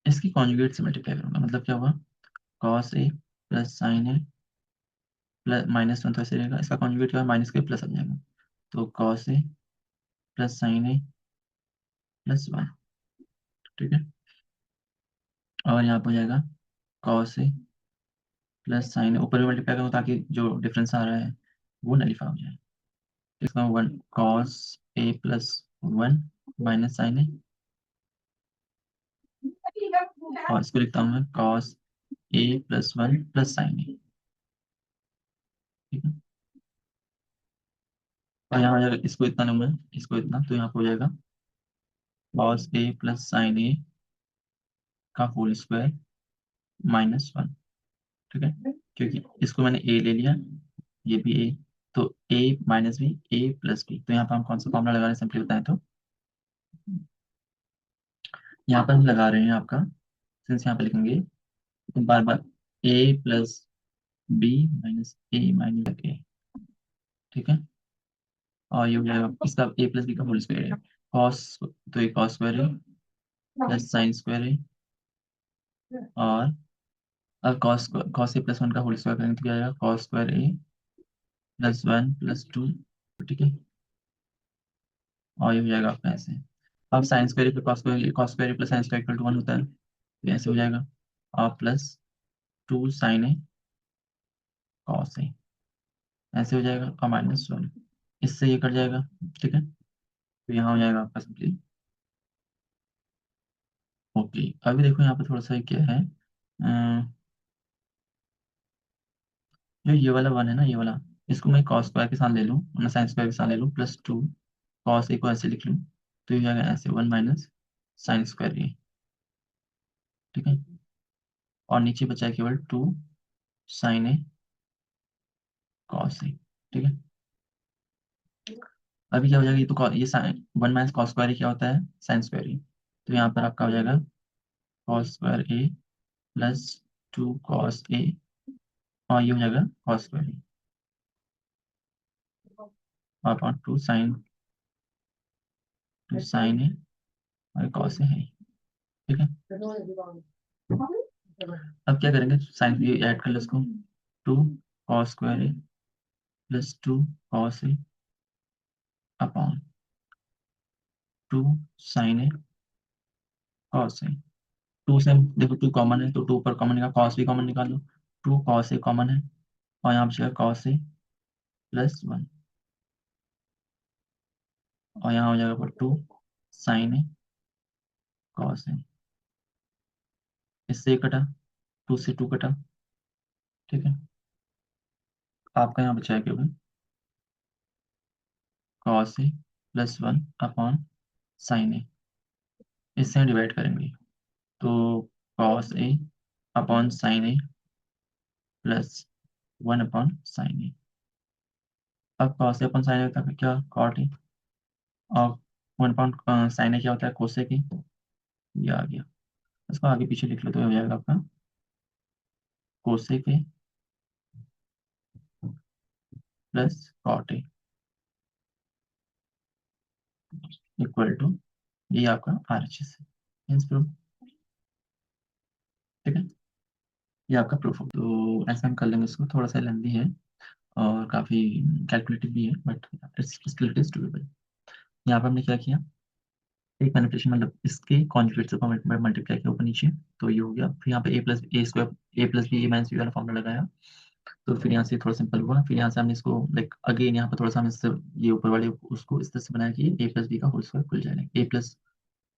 Speaker 1: इसकी कॉन्जुगेट से मल्टीप्लाई करूंगा, मतलब क्या होगा, cos a + sin a -1, तो ऐसे रहेगा, इसका कॉन्जुगेट क्या है, माइनस के प्लस आ जाएगा, तो cos a +sin a +1, ठीक है। और यहाँ पर हो जाएगा cos a +sin a, ऊपर भी मल्टीप्लाई करूँ ताकि जो डिफरेंस आ रहा है वो नलीफा हो जाए। इसका 1 cos a +1 -sin a, और इसको लिखता हूँ मैं cos a +1 +sin a, ठीक है। और यहाँ हो जाएगा, इसको इतना लूँ मैं, इसको इतना, तो यहाँ पे हो जाएगा cos a +sin a का होल स्क्वायर -1, ठीक है, क्योंकि इसको मैंने a ले लिया, ये भी a, तो a -b a+b, तो यहाँ पर हम कौन सा फॉर्मूला लगा रहे हैं, सिंपली बताएं तो यहाँ पर हम लगा रहे हैं आपका, सिंस यहाँ पे लिखेंगे तो बार बार a + b - a, ठीक है। और ये हो जाएगा इसका a + b का होल स्क्वायर है, कॉस, तो ये कॉस स्क्वायर है प्लस साइन स्क्वायर है, और अब कॉस a +1 का होल स्क्वायर करेंगे तो क्या आएगा, कॉस स्क्वायर a +1 +2, ठीक है। और ये हो जाएगा आपका ऐसे। अब साइन स्क्वायर पे cos square plus sine square equal to 1 होता है, तो ऐसे हो जाएगा, और +2 sin a cos a, ऐसे हो जाएगा, और -1, इससे ये कट जाएगा, ठीक है। तो यहाँ हो जाएगा आपका सिंपली ओके। अभी देखो यहाँ पे थोड़ा सा क्या है, जो ये वाला 1 है ना, ये वाला, इसको मैं कॉस स्क्वायर के साथ ले लूँ, मैं साइन स्क्वायर के साथ ले लूँ, +2 कॉस ए को ऐसे लिख लूँ, तो ये हो जाएगा ऐसे 1 माइनस साइन स्क्वायर ए, ठीक है। और नीचे बचा है केवल 2 sin a cos a, ठीक है। अभी क्या हो जाएगा, ये तो ये साइन 1 माइनस कॉस स्क्वायर क्या होता है, साइन स्क्वायर ए, तो यहाँ पर आपका हो जाएगा cos square a +2 cos a, और ये हो जाएगा cos square A upon 2 sin a और कॉस ए है, ठीक है। अब क्या करेंगे, साइन ये ऐड कर लो इसको, 2 cos square a +2 cos a upon 2 sin a cos a। Two से देखो 2 कॉमन है, तो 2 पर कॉमन निकाल, कॉस भी कॉमन निकालो, 2 cos a कॉमन है, और यहाँ पे cos a +1, और यहाँ हो जाएगा 2 साइन ए कॉस ए। इससे कटा, 2 से 2 कटा। ठीक है, आपका यहाँ बचा है केवल कॉस ए प्लस 1 साइन ए। इससे डिवाइड करेंगे तो cos a upon sine a plus 1 sign ए। अब कॉस ए अपॉन साइन ए होता है क्या, कॉट ए। और 1 साइन ए क्या होता है, कोसेक ए। ये आ गया। इसको आगे पीछे लिख लो तो हो जाएगा आपका cosec a plus cot a equal to, ये आपका RHS है। Hence proof। ठीक है, ये आपका प्रूफ हो। तो ऐसा हम कर लेंगे, इसको थोड़ा सा लेंदी है और काफ़ी कैलकुलेटिव भी है, but it's still it is doable. यहाँ पर हमने क्या किया, एक मैनिपुलेशन, मतलब इसके कॉन्जुगेट से मल्टीप्लाई किया ऊपर नीचे, तो ये हो गया। फिर यहाँ पे ए प्लस बी वाला फॉर्मूला लगाया। तो फिर यहाँ से थोड़ा सिंपल हुआ। फिर यहाँ से हमने इसको लाइक अगेन यहाँ पर थोड़ा सा हमने इससे ये ऊपर वाले उसको इस तरह से बनाया कि ए प्लस बी का होल स्क्वायर खुल जाएगा। ए प्लस,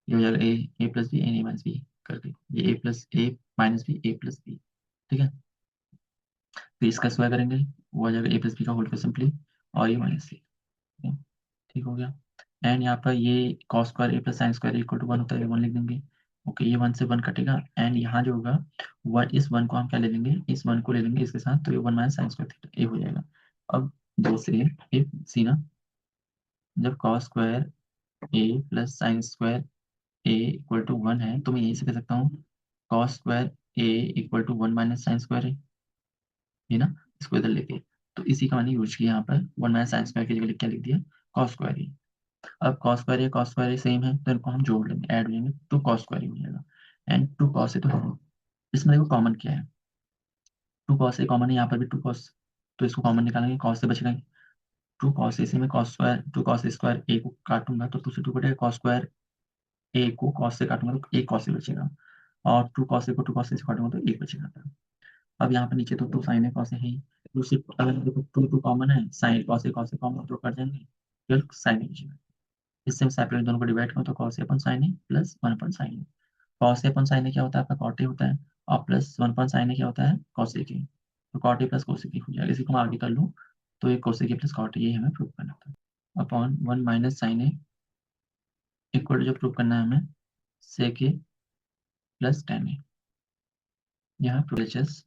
Speaker 1: ये हो जाएगा A plus B and A minus B करके, ये A plus A minus B A plus B. ठीक है, फिर इसका स्क्वायर करेंगे, वो आ जाएगा ए प्लस बी का होल स्क्वायर सिंपली, और ये माइनस सी। ठीक हो गया। एंड यहाँ पर ये cos square A plus sine square equal to 1 होता है, 1 लिख देंगे। ओके, ये 1 से 1 कटेगा। एंड यहाँ जो होगा, वन, इस 1 को हम क्या ले लेंगे, इस 1 को ले लेंगे इसके साथ, तो ये 1 माइनस साइन स्क्वायर थीटा ये हो जाएगा। अब दो से एक सी ना, जब cos square A plus sine square A equal to 1 है, तो मैं यही से कह सकता हूँ cos square A equal to 1 minus sine square है, ये ना, इसको इधर लेके। तो इसी का मैंने यूज किया यहाँ पर, 1 माइनस साइन स्क्वायर की जगह क्या लिख दिया, कॉस स्क्वायर। अब कॉस स्क्वायर ये सेम है, तो इनको हम जोड़ लेंगे, ऐड हो जाएंगे, टू कॉस स्क्वायर हो जाएगा। एंड टू कॉस ए तो है, इसमें देखो कॉमन क्या है, टू कॉस ए कॉमन है, यहाँ पर भी टू कॉस, तो इसको कॉमन निकालेंगे, कॉस से बचेगा टू कॉस ए से। मैं cos square to cos square A को काटूंगा तो 2 से 2 कटेगा, कॉस स्क्वायर ए को कॉस से काटूंगा तो एक कॉस ए बचेगा, और टू कॉस ए को टू कॉस ए से काटूंगा तो एक बचेगा। अब यहाँ पर नीचे तो 2 साइन ए कॉस ए है ही। दूसरी अगर देखो 2 टू कॉमन है, साइन कॉस ए कॉमन तो कट जाएंगे, फिर साइन ए बचेगा। इससे हम सेपरेट दोनों को डिवाइड करो तो cos A upon sign a plus 1 upon sign A. Cos A upon sign ए क्या होता है आपका, कॉट ए होता है, और प्लस 1 अपन साइन ए क्या होता है, कॉस ए के। तो कॉट ए प्लस कोस ए हो जाएगा, इसी को मैं आगे कर लूँ तो ये कोस ए के प्लस कॉट ए, ये हमें प्रूव करना था। Upon 1 minus sine A equal to, जो प्रूव करना है हमें, सेक ए प्लस टेन ए। यहाँ प्रोचेस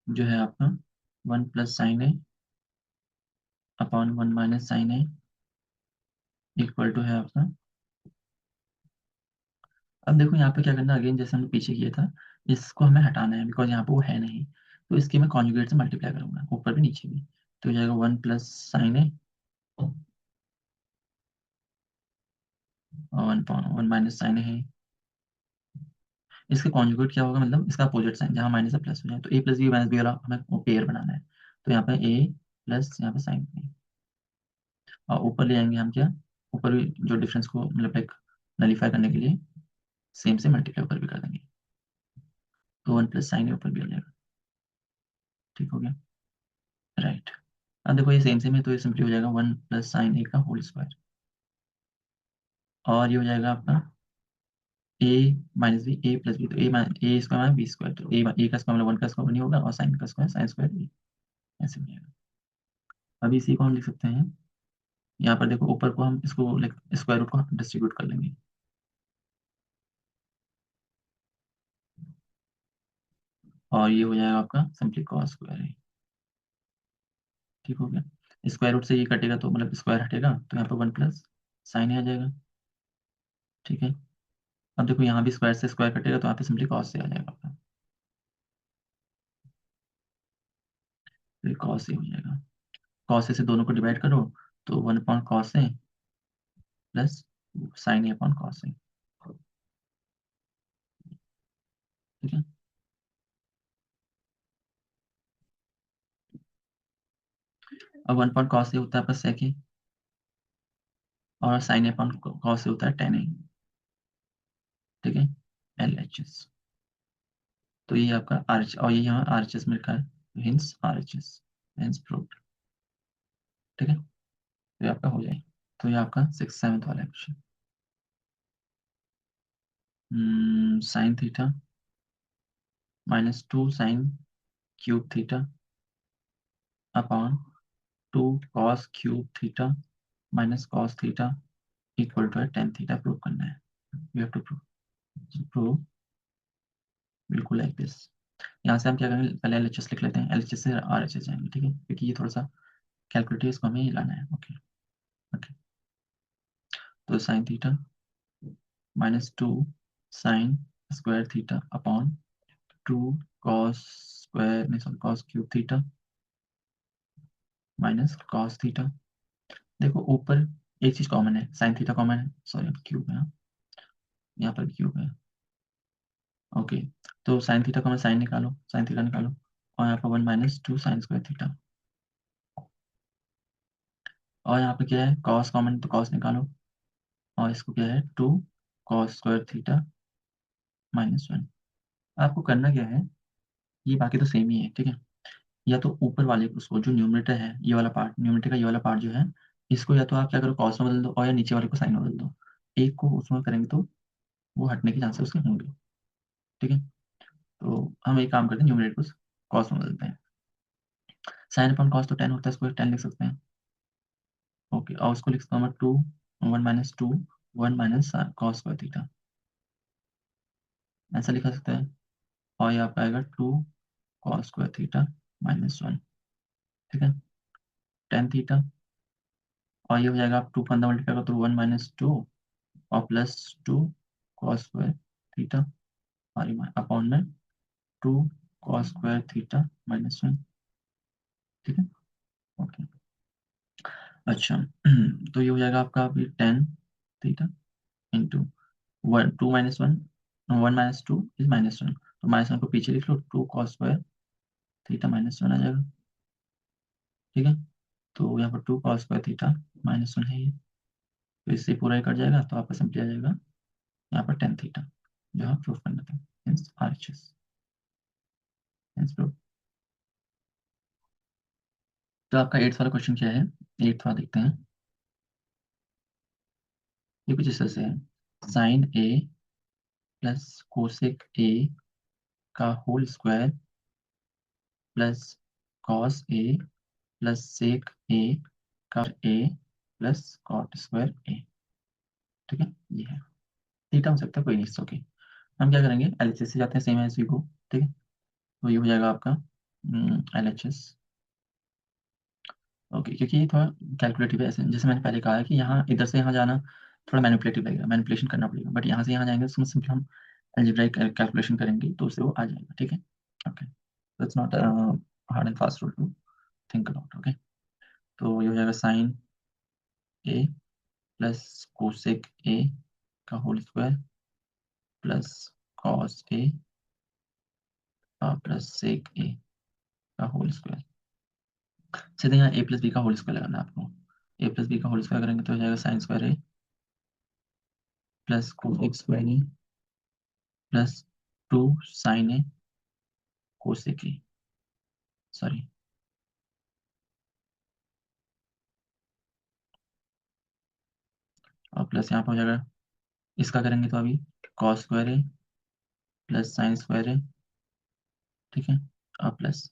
Speaker 1: जो है आपका 1 plus sine a upon 1 minus sine A equal to है आपका। अब देखो यहाँ पे क्या करना, अगेन जैसे हमने पीछे किया था, इसको हमें हटाना है बिकॉज यहाँ पे वो है नहीं। तो इसके मैं कॉन्जुगेट से मल्टीप्लाई करूंगा, ऊपर भी नीचे भी। तो हो जाएगा 1 प्लस साइन ए और 1 माइनस साइन ए है। इसका कॉन्जुगेट क्या होगा, मतलब इसका अपोजिट साइन, जहाँ माइनस है प्लस हो जाए, तो ए प्लस बी माइनस बी वाला हमें वो पेयर बनाना है। तो यहाँ पे ए प्लस यहाँ पे साइन ए, और ऊपर ले आएंगे हम क्या, ऊपर भी जो डिफरेंस को मतलब एक नलीफाई करने के लिए सेम से मल्टीप्लाई ऊपर भी कर देंगे, तो 1 प्लस साइन ए ऊपर भी आ जाएगा। ठीक हो गया, राइट। अब देखो ये सेम है, तो ये सिंपली हो जाएगा 1 प्लस साइन ए का होल स्क्वायर, और ये हो जाएगा आपका ए minus B A plus B, तो ए स्क्वायर माइनस बी स्क्वायर, तो ए का स्क्वायर मतलब 1 का स्क्वायर नहीं होगा, और साइन का स्क्वायर साइन स्क्वायर बी, ऐसे हो जाएगा। अभी इसी को हम लिख सकते हैं, यहाँ पर देखो ऊपर को हम इसको लाइक स्क्वायर रूट को डिस्ट्रीब्यूट कर लेंगे, और ये हो जाएगा आपका सिंपली कॉस स्क्वायर है। ठीक हो गया, स्क्वायर रूट से ये कटेगा तो मतलब स्क्वायर हटेगा, तो यहाँ पर 1 प्लस साइन आ जाएगा। ठीक है, अब देखो यहाँ भी स्क्वायर से स्क्वायर कटेगा, तो यहाँ पे सिंपली कॉस से आ जाएगा आपका, फिर कॉस से हो जाएगा। कॉस से दोनों को डिवाइड करो तो 1 अपॉन कॉस से plus sine a upon cos से। ठीक है, अब 1 अपॉन कॉस से होता है आपका sec ए, और साइन ए अपॉन कॉस से होता है tan ए। ठीक है, LHS। तो ये आपका आर एच, और ये यहाँ RHS में लिखा है, हिंस RHS, हिंस प्रूव्ड। ठीक है, तो ये आपका हो जाए। तो ये आपका 6 7 वाला question. Sine theta -2 sine cube theta upon 2 cos cube theta minus cos theta equal to tan theta prove करना है। यू हैव टू प्रूव बिल्कुल लाइक दिस। यहाँ से हम क्या करेंगे, पहले एलएचएस लिख लेते हैं, एलएचएस से आरएचएस जाएंगे, ठीक है, क्योंकि ये थोड़ा सा कैलकुलेटिव, इसको हमें ही लाना है। Okay okay. तो sine theta -2 sine square theta upon 2 cos square नहीं sorry cos cube theta minus cos theta. देखो ऊपर एक चीज कॉमन है, साइन थीटा कॉमन है, सॉरी क्यूब है, यहाँ पर क्यूब है। ओके, तो साइन थीटा कॉमन, साइन निकालो, साइन थीटा निकालो, और यहाँ पर 1 - 2 साइन स्क्वायर थीटा, और यहाँ पे क्या है, कॉस कॉमन, तो कॉस निकालो, और इसको क्या है, 2 कॉस स्क्वायर थीटा -1। आपको करना क्या है, ये बाकी तो सेम ही है, ठीक है। या तो ऊपर वाले उसको, जो न्यूमरेटर है, ये वाला पार्ट, न्यूमरेटर का ये वाला पार्ट जो है, इसको या तो आप क्या करो, कॉस में बदल दो, और या नीचे वाले को साइन में बदल दो। एक को उसमें करेंगे तो वो हटने के चांसेस उसके होंगे, ठीक है। तो हम एक काम करते हैं, न्यूमरेटर को कॉस में बदलते हैं। साइन अपॉन कॉस तो 10 होता है, इसको 10 लिख सकते हैं। ओके, और उसको लिख सकता हूँ मैं 2 1 - 2 1 माइनस कॉस स्क्वायर थीटा, ऐसा लिखा सकता है। और ये आपका आएगा 2 कॉस स्क्वायर थीटा -1, ठीक है, 10 थीटा। और ये हो जाएगा, आप 2 का अंदर मल्टीप्लाई करो तो 1 - 2 और +2 कॉस स्क्वायर थीटा, और अपॉन में 2 कॉस स्क्वायर थीटा -1, ठीक है। ओके, अच्छा तो ये हो जाएगा आपका अभी 10 थीटा इंटू 1 2 - 1 1 - 2 इज -1, तो -1 को पीछे लिख लो, 2 कॉस स्क्वायर थीटा -1 आ जाएगा, ठीक है। तो यहाँ पर 2 कॉस स्क्वायर थीटा -1 है ये, तो इससे पूरा ही कट जाएगा, तो आपका सिंपली आ जाएगा यहाँ पर 10 थीटा, जो आप प्रूफ करना था, हेंस आरएचएस, हेंस प्रूफ। तो आपका 8th वाला क्वेश्चन क्या है, 8th वाला देखते हैं। ये कुछ इस तरह से है, sine a plus cosec a का whole square plus cos a plus sec a का a plus cot square a, ठीक है, ये है। थीटा हो सकता है, कोई नहीं, ओके। हम क्या करेंगे, एलएचएस से जाते हैं, सेम है इसी को, ठीक है। तो ये हो जाएगा आपका एलएचएस, ओके, क्योंकि ये थोड़ा कैलकुलेटिव है, ऐसे जैसे मैंने पहले कहा है कि यहाँ इधर से यहाँ जाना थोड़ा मैनिपुलेटिव लगेगा, मैनिपुलेशन करना पड़ेगा, बट यहाँ से यहाँ जाएंगे तो सिंपली हम अलजेब्राइक कैलकुलेशन करेंगे तो उससे वो आ जाएगा, ठीक है। ओके, तो it's not hard and fast rule to think about, okay. तो ये हो जाएगा sine a plus cosec a का whole square plus cos a plus sec a का होल स्क्वायर। सीधे यहाँ ए प्लस बी का होल स्क्वायर लगाना है आपको। ए प्लस बी का होल स्क्वायर करेंगे तो हो जाएगा sine square A plus cosec square A plus 2 sine a cosec a, sorry, और प्लस यहाँ पर हो जाएगा, इसका करेंगे तो अभी cos square A plus sine square a, ठीक है, और प्लस,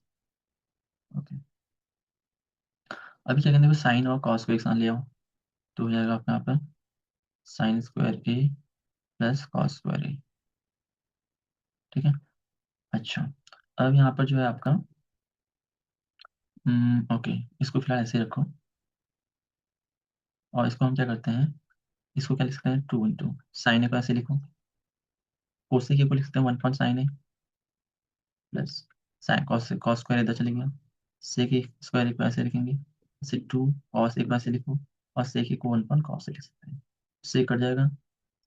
Speaker 1: ओके। अभी क्या करेंगे, साइन और कॉस को एक साथ ले आओ, तो हो जाएगा आपका यहाँ पर sign square A plus cos square a, ठीक है। अच्छा, अब यहाँ पर जो है आपका ओके, इसको फिलहाल ऐसे रखो, और इसको हम क्या करते हैं, इसको क्या लिख सकते हैं, 2 साइन ए को ऐसे लिखो, कोसेक ए को लिख सकते हैं 1 sign a plus sine cos square इधर चले गया, सेक ए स्क्वायर ए को ऐसे लिखेंगे, इसे 2 कॉस ए को ऐसे लिखो, और सेक ए को 1 कॉस ए लिख सकते हैं, से कट जाएगा,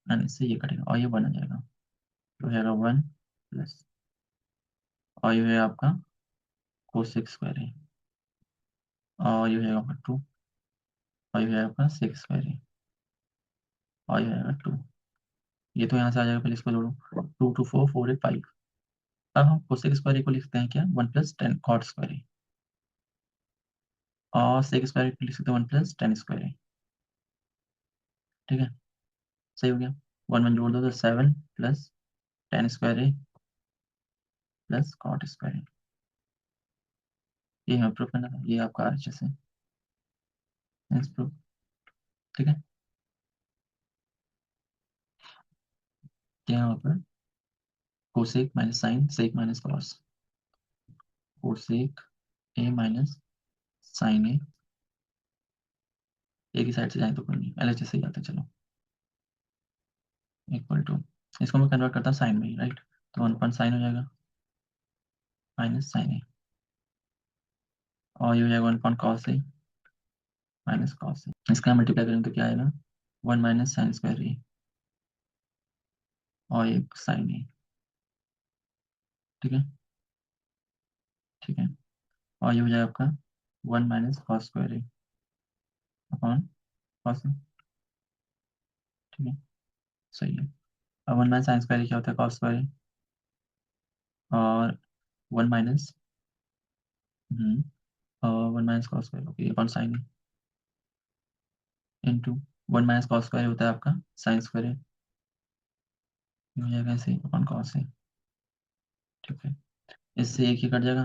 Speaker 1: एंड इससे ये कटेगा, और ये 1 आ जाएगा, तो है 1 प्लस, और ये है आपका कोसेक स्क्वायर है, और ये है आपका 2, और ये है आपका सेक स्क्वायर है, और ये है 2। ये तो यहाँ से आ जाएगा, पहले इसको जोड़ो, 2 2 4 4 8 5। अब हम कोसेक स्क्वायर को लिखते हैं क्या, 1 + 10 कॉट स्क्वायर। और सेक स्क्वायर लिख सकते हैं 1 + tan² ए। ठीक है, सही हो गया। 1 1 जोड़ दो तो 7 + tan² ए +cot²। ये हमें प्रूफ करना था, ये आपका RHS है, प्रूफ। ठीक है, क्या है वहाँ पर, cosec minus sine, sec minus cos. Cosec A minus sine A, एक ही साइड से जाए तो कोई नहीं, LHS से जाता है, चलो इक्वल टू, इसको मैं कन्वर्ट करता हूँ साइन में, राइट। तो 1 साइन हो जाएगा माइनस साइन ए, और ये हो जाएगा 1 कॉस ए माइनस कॉस ए। इसका मल्टीप्लाई करेंगे तो क्या आएगा, 1 - sin² ए और एक साइन ए। ठीक है, ठीक है, और ये हो जाएगा आपका 1 - cos² A upon cos A. ठीक है, सही है। अब 1 - sin² क्या होता है, cos²। और 1 माइनस, और 1 - cos², okay, upon sine into 1 - cos² होता है आपका sin²। हो जाएगा ऐसे अपॉन कॉस है। ठीक है, इससे एक ही कट जाएगा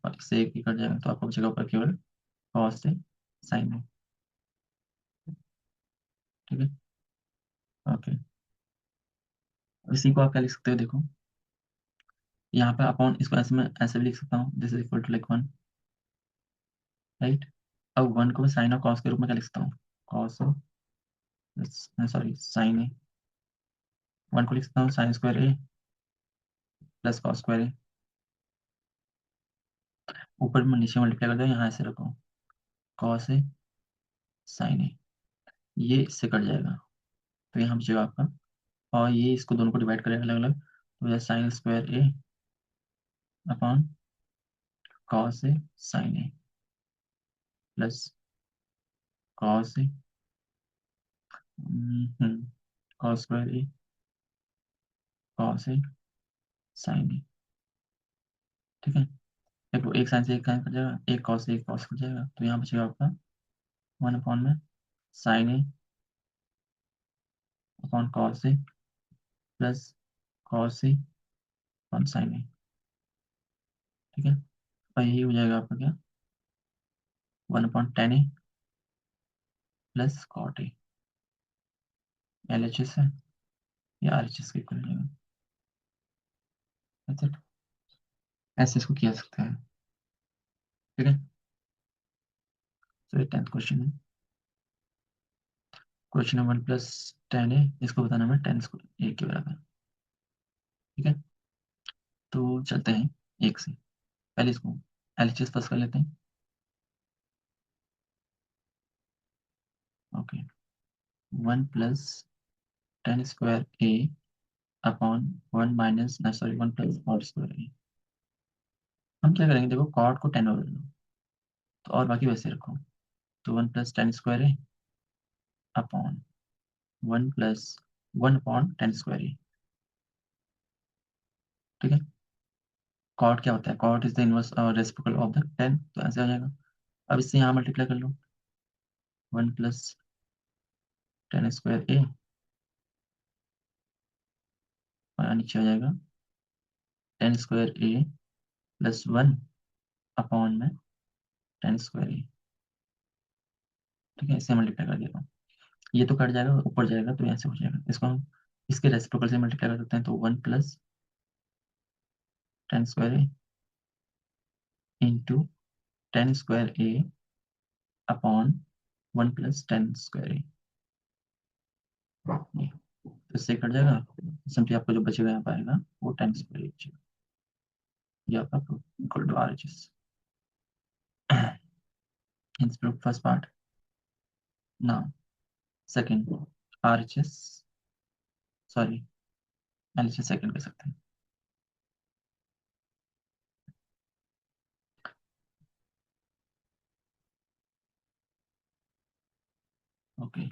Speaker 1: और इससे एक ही कट जाएगा, तो आपको बचेगा ऊपर केवल कॉस से साइन है। ठीक है, ओके। इसी को आप क्या लिख सकते हो, देखो यहाँ पे अपॉन, इसको ऐसे में ऐसे भी लिख सकता हूँ, this is equal to like 1, right. अब 1 को मैं साइन और कॉस के रूप में क्या लिख सकता हूँ, कॉस, सॉरी साइन ए। 1 को लिख सकता हूँ sin² ए +cos²। ऊपर में नीचे मल्टीप्लाई कर दो, यहाँ ऐसे रखो, कॉस ए साइन ए, ये इससे कट जाएगा, तो यहाँ बचेगा आपका, और ये इसको दोनों को डिवाइड करेगा अलग अलग, तो यह sin² A upon cos A sign a plus cos A, cos² A cos A sign a. ठीक है, देखो एक साइन से एक साइन कट जाएगा, एक कॉस से एक कॉस कट जाएगा, तो यहाँ बचेगा आपका 1 अपॉन में sine a upon cos a plus cos a upon sine a. ठीक है, और यही हो जाएगा आपका क्या, 1/tan a plus cot a. LHS है, या RHS के इक्वल हो जाएगा। That's it. ऐसे इसको किया सकते हैं। ठीक है, तो ये 10th क्वेश्चन है। क्वेश्चन है 1 + tan ए, इसको बताना है tan² ए के बराबर। ठीक है, तो चलते हैं एक से, पहले इसको LHS पास कर लेते हैं। ओके, 1 + tan² ए अपॉन 1 - 1 + cot²। हम क्या करेंगे, देखो कॉट को 10 में बदल दो, तो और बाकी वैसे रखो, तो 1 + tan² ए अपॉन 1 + 1/tan²ए। ठीक है, कॉट क्या होता है, cot is the inverse reciprocal of the 10, तो ऐसे आ जाएगा। अब इससे यहाँ मल्टीप्लाई कर लो, 1 + tan² ए और यहाँ नीचे आ जाएगा tan² ए +1 अपॉन में tan²ए। ठीक है, इससे मल्टीप्लाई कर देता हूँ, ये तो कट जाएगा, ऊपर जाएगा तो यहाँ से हो जाएगा, इसको हम इसके रेसिप्रोकल से मल्टीप्लाई कर सकते हैं, तो 1 + tan² ए इंटू tan²ए अपॉन 1 + tan²ए। तो इससे कट जाएगा, सिंपली आपको जो बचेगा यहाँ पाएगा वो tan²ए बचेगा। ये आपका equal to RHS। Hence proof first part. Now second, RHS, sorry LHS second कर सकते हैं। ओके,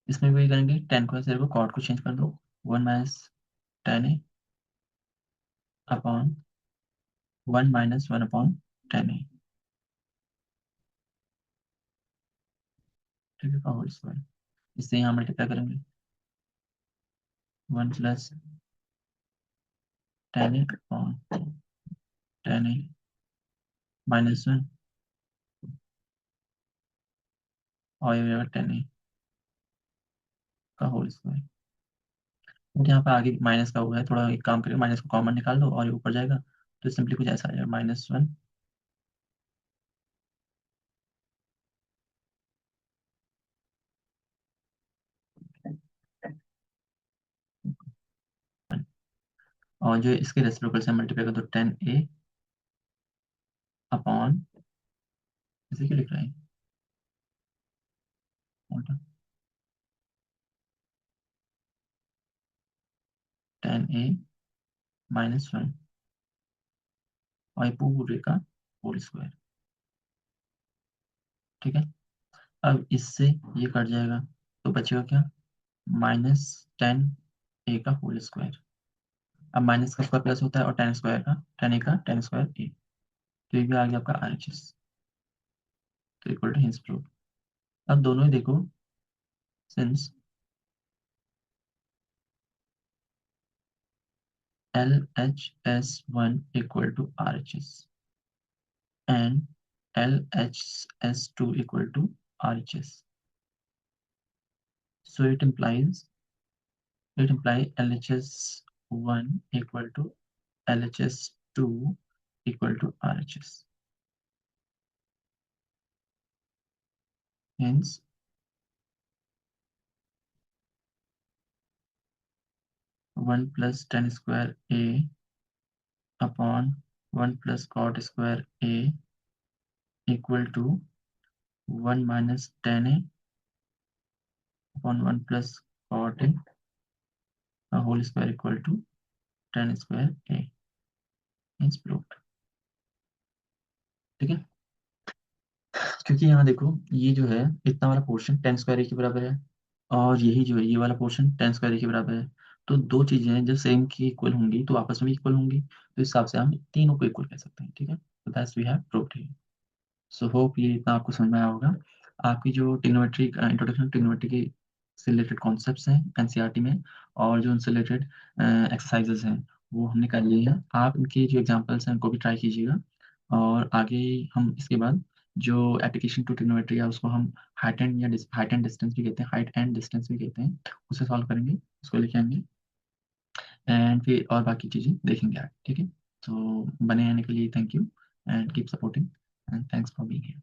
Speaker 1: इसमें वही करेंगे, tan को ऐसे रखो, कॉट को चेंज कर दो, 1 - टेन ए अपॉन 1 - 1 अपॉन 10 ए, ठीक है, का होल स्क्वायर। इससे यहाँ मल्टीप्लाई करेंगे, 1 + 10 ए अपॉन 10 ए -1, और ये हो जाएगा 10 ए का होल स्क्वायर। तो यहाँ पे आगे माइनस का हुआ है, थोड़ा एक काम करिए, माइनस को कॉमन निकाल दो और ये ऊपर जाएगा, तो सिंपली कुछ ऐसा आ जाएगा, -1 और जो इसके रेसिप्रोकल से मल्टीप्लाई कर दो 10 ए अपॉन, इसे क्यों लिख रहे हैं, 10 - 1 और ये पूरे का होल स्क्वायर, ठीक है। अब इससे ये कट जाएगा, तो बचेगा क्या, -10 ए का होल स्क्वायर। अब माइनस का स्क्वायर प्लस होता है, और 10 स्क्वायर ए, तो ये भी आ गया आपका RHS, तो इक्वल टू हिंस प्रूफ। अब दोनों ही देखो, since LHS1 equal to RHS and LHS2 equal to RHS. So it implies LHS1 equal to LHS2 equal to RHS. Hence, 1 + 10 square A upon 1 + cot square A equal to 1 - 10A upon 1 + cot A whole square equal to 10 square A. Hence proved. ठीक है, क्योंकि यहाँ देखो ये जो है इतना वाला पोर्शन 10 स्क्वायर ए के बराबर है, और यही जो है ये वाला पोर्शन 10 स्क्वायर ए के बराबर है। तो दो चीजें हैं जब सेम की इक्वल होंगी तो आपस में इक्वल होंगी, तो इस हिसाब से हम तीनों को इक्वल कह सकते हैं, ठीक है। तो that's we have proved here. So hope ये इतना आपको समझ में आया होगा। आपकी जो ट्रिग्नोमेट्री, इंट्रोडक्शन ट्रिग्नोमेट्री के से रिलेटेड कॉन्सेप्ट्स हैं एनसीईआरटी में, और जो उनसे रिलेटेड एक्सरसाइजेस हैं वो हमने कर लिए हैं। आप इनके जो एग्जांपल्स हैं उनको भी ट्राई कीजिएगा, और आगे हम इसके बाद जो एप्लीकेशन टू ट्रिग्नोमेट्री है उसको हम हाइट एंड डिस्टेंस भी कहते हैं, हाइट एंड डिस्टेंस भी कहते हैं, उसे सॉल्व करेंगे, उसको लेके आएंगे, एंड फिर और बाकी चीज़ें देखेंगे आगे, ठीक है। तो बने रहने के लिए thank you, and keep supporting, and thanks for being here.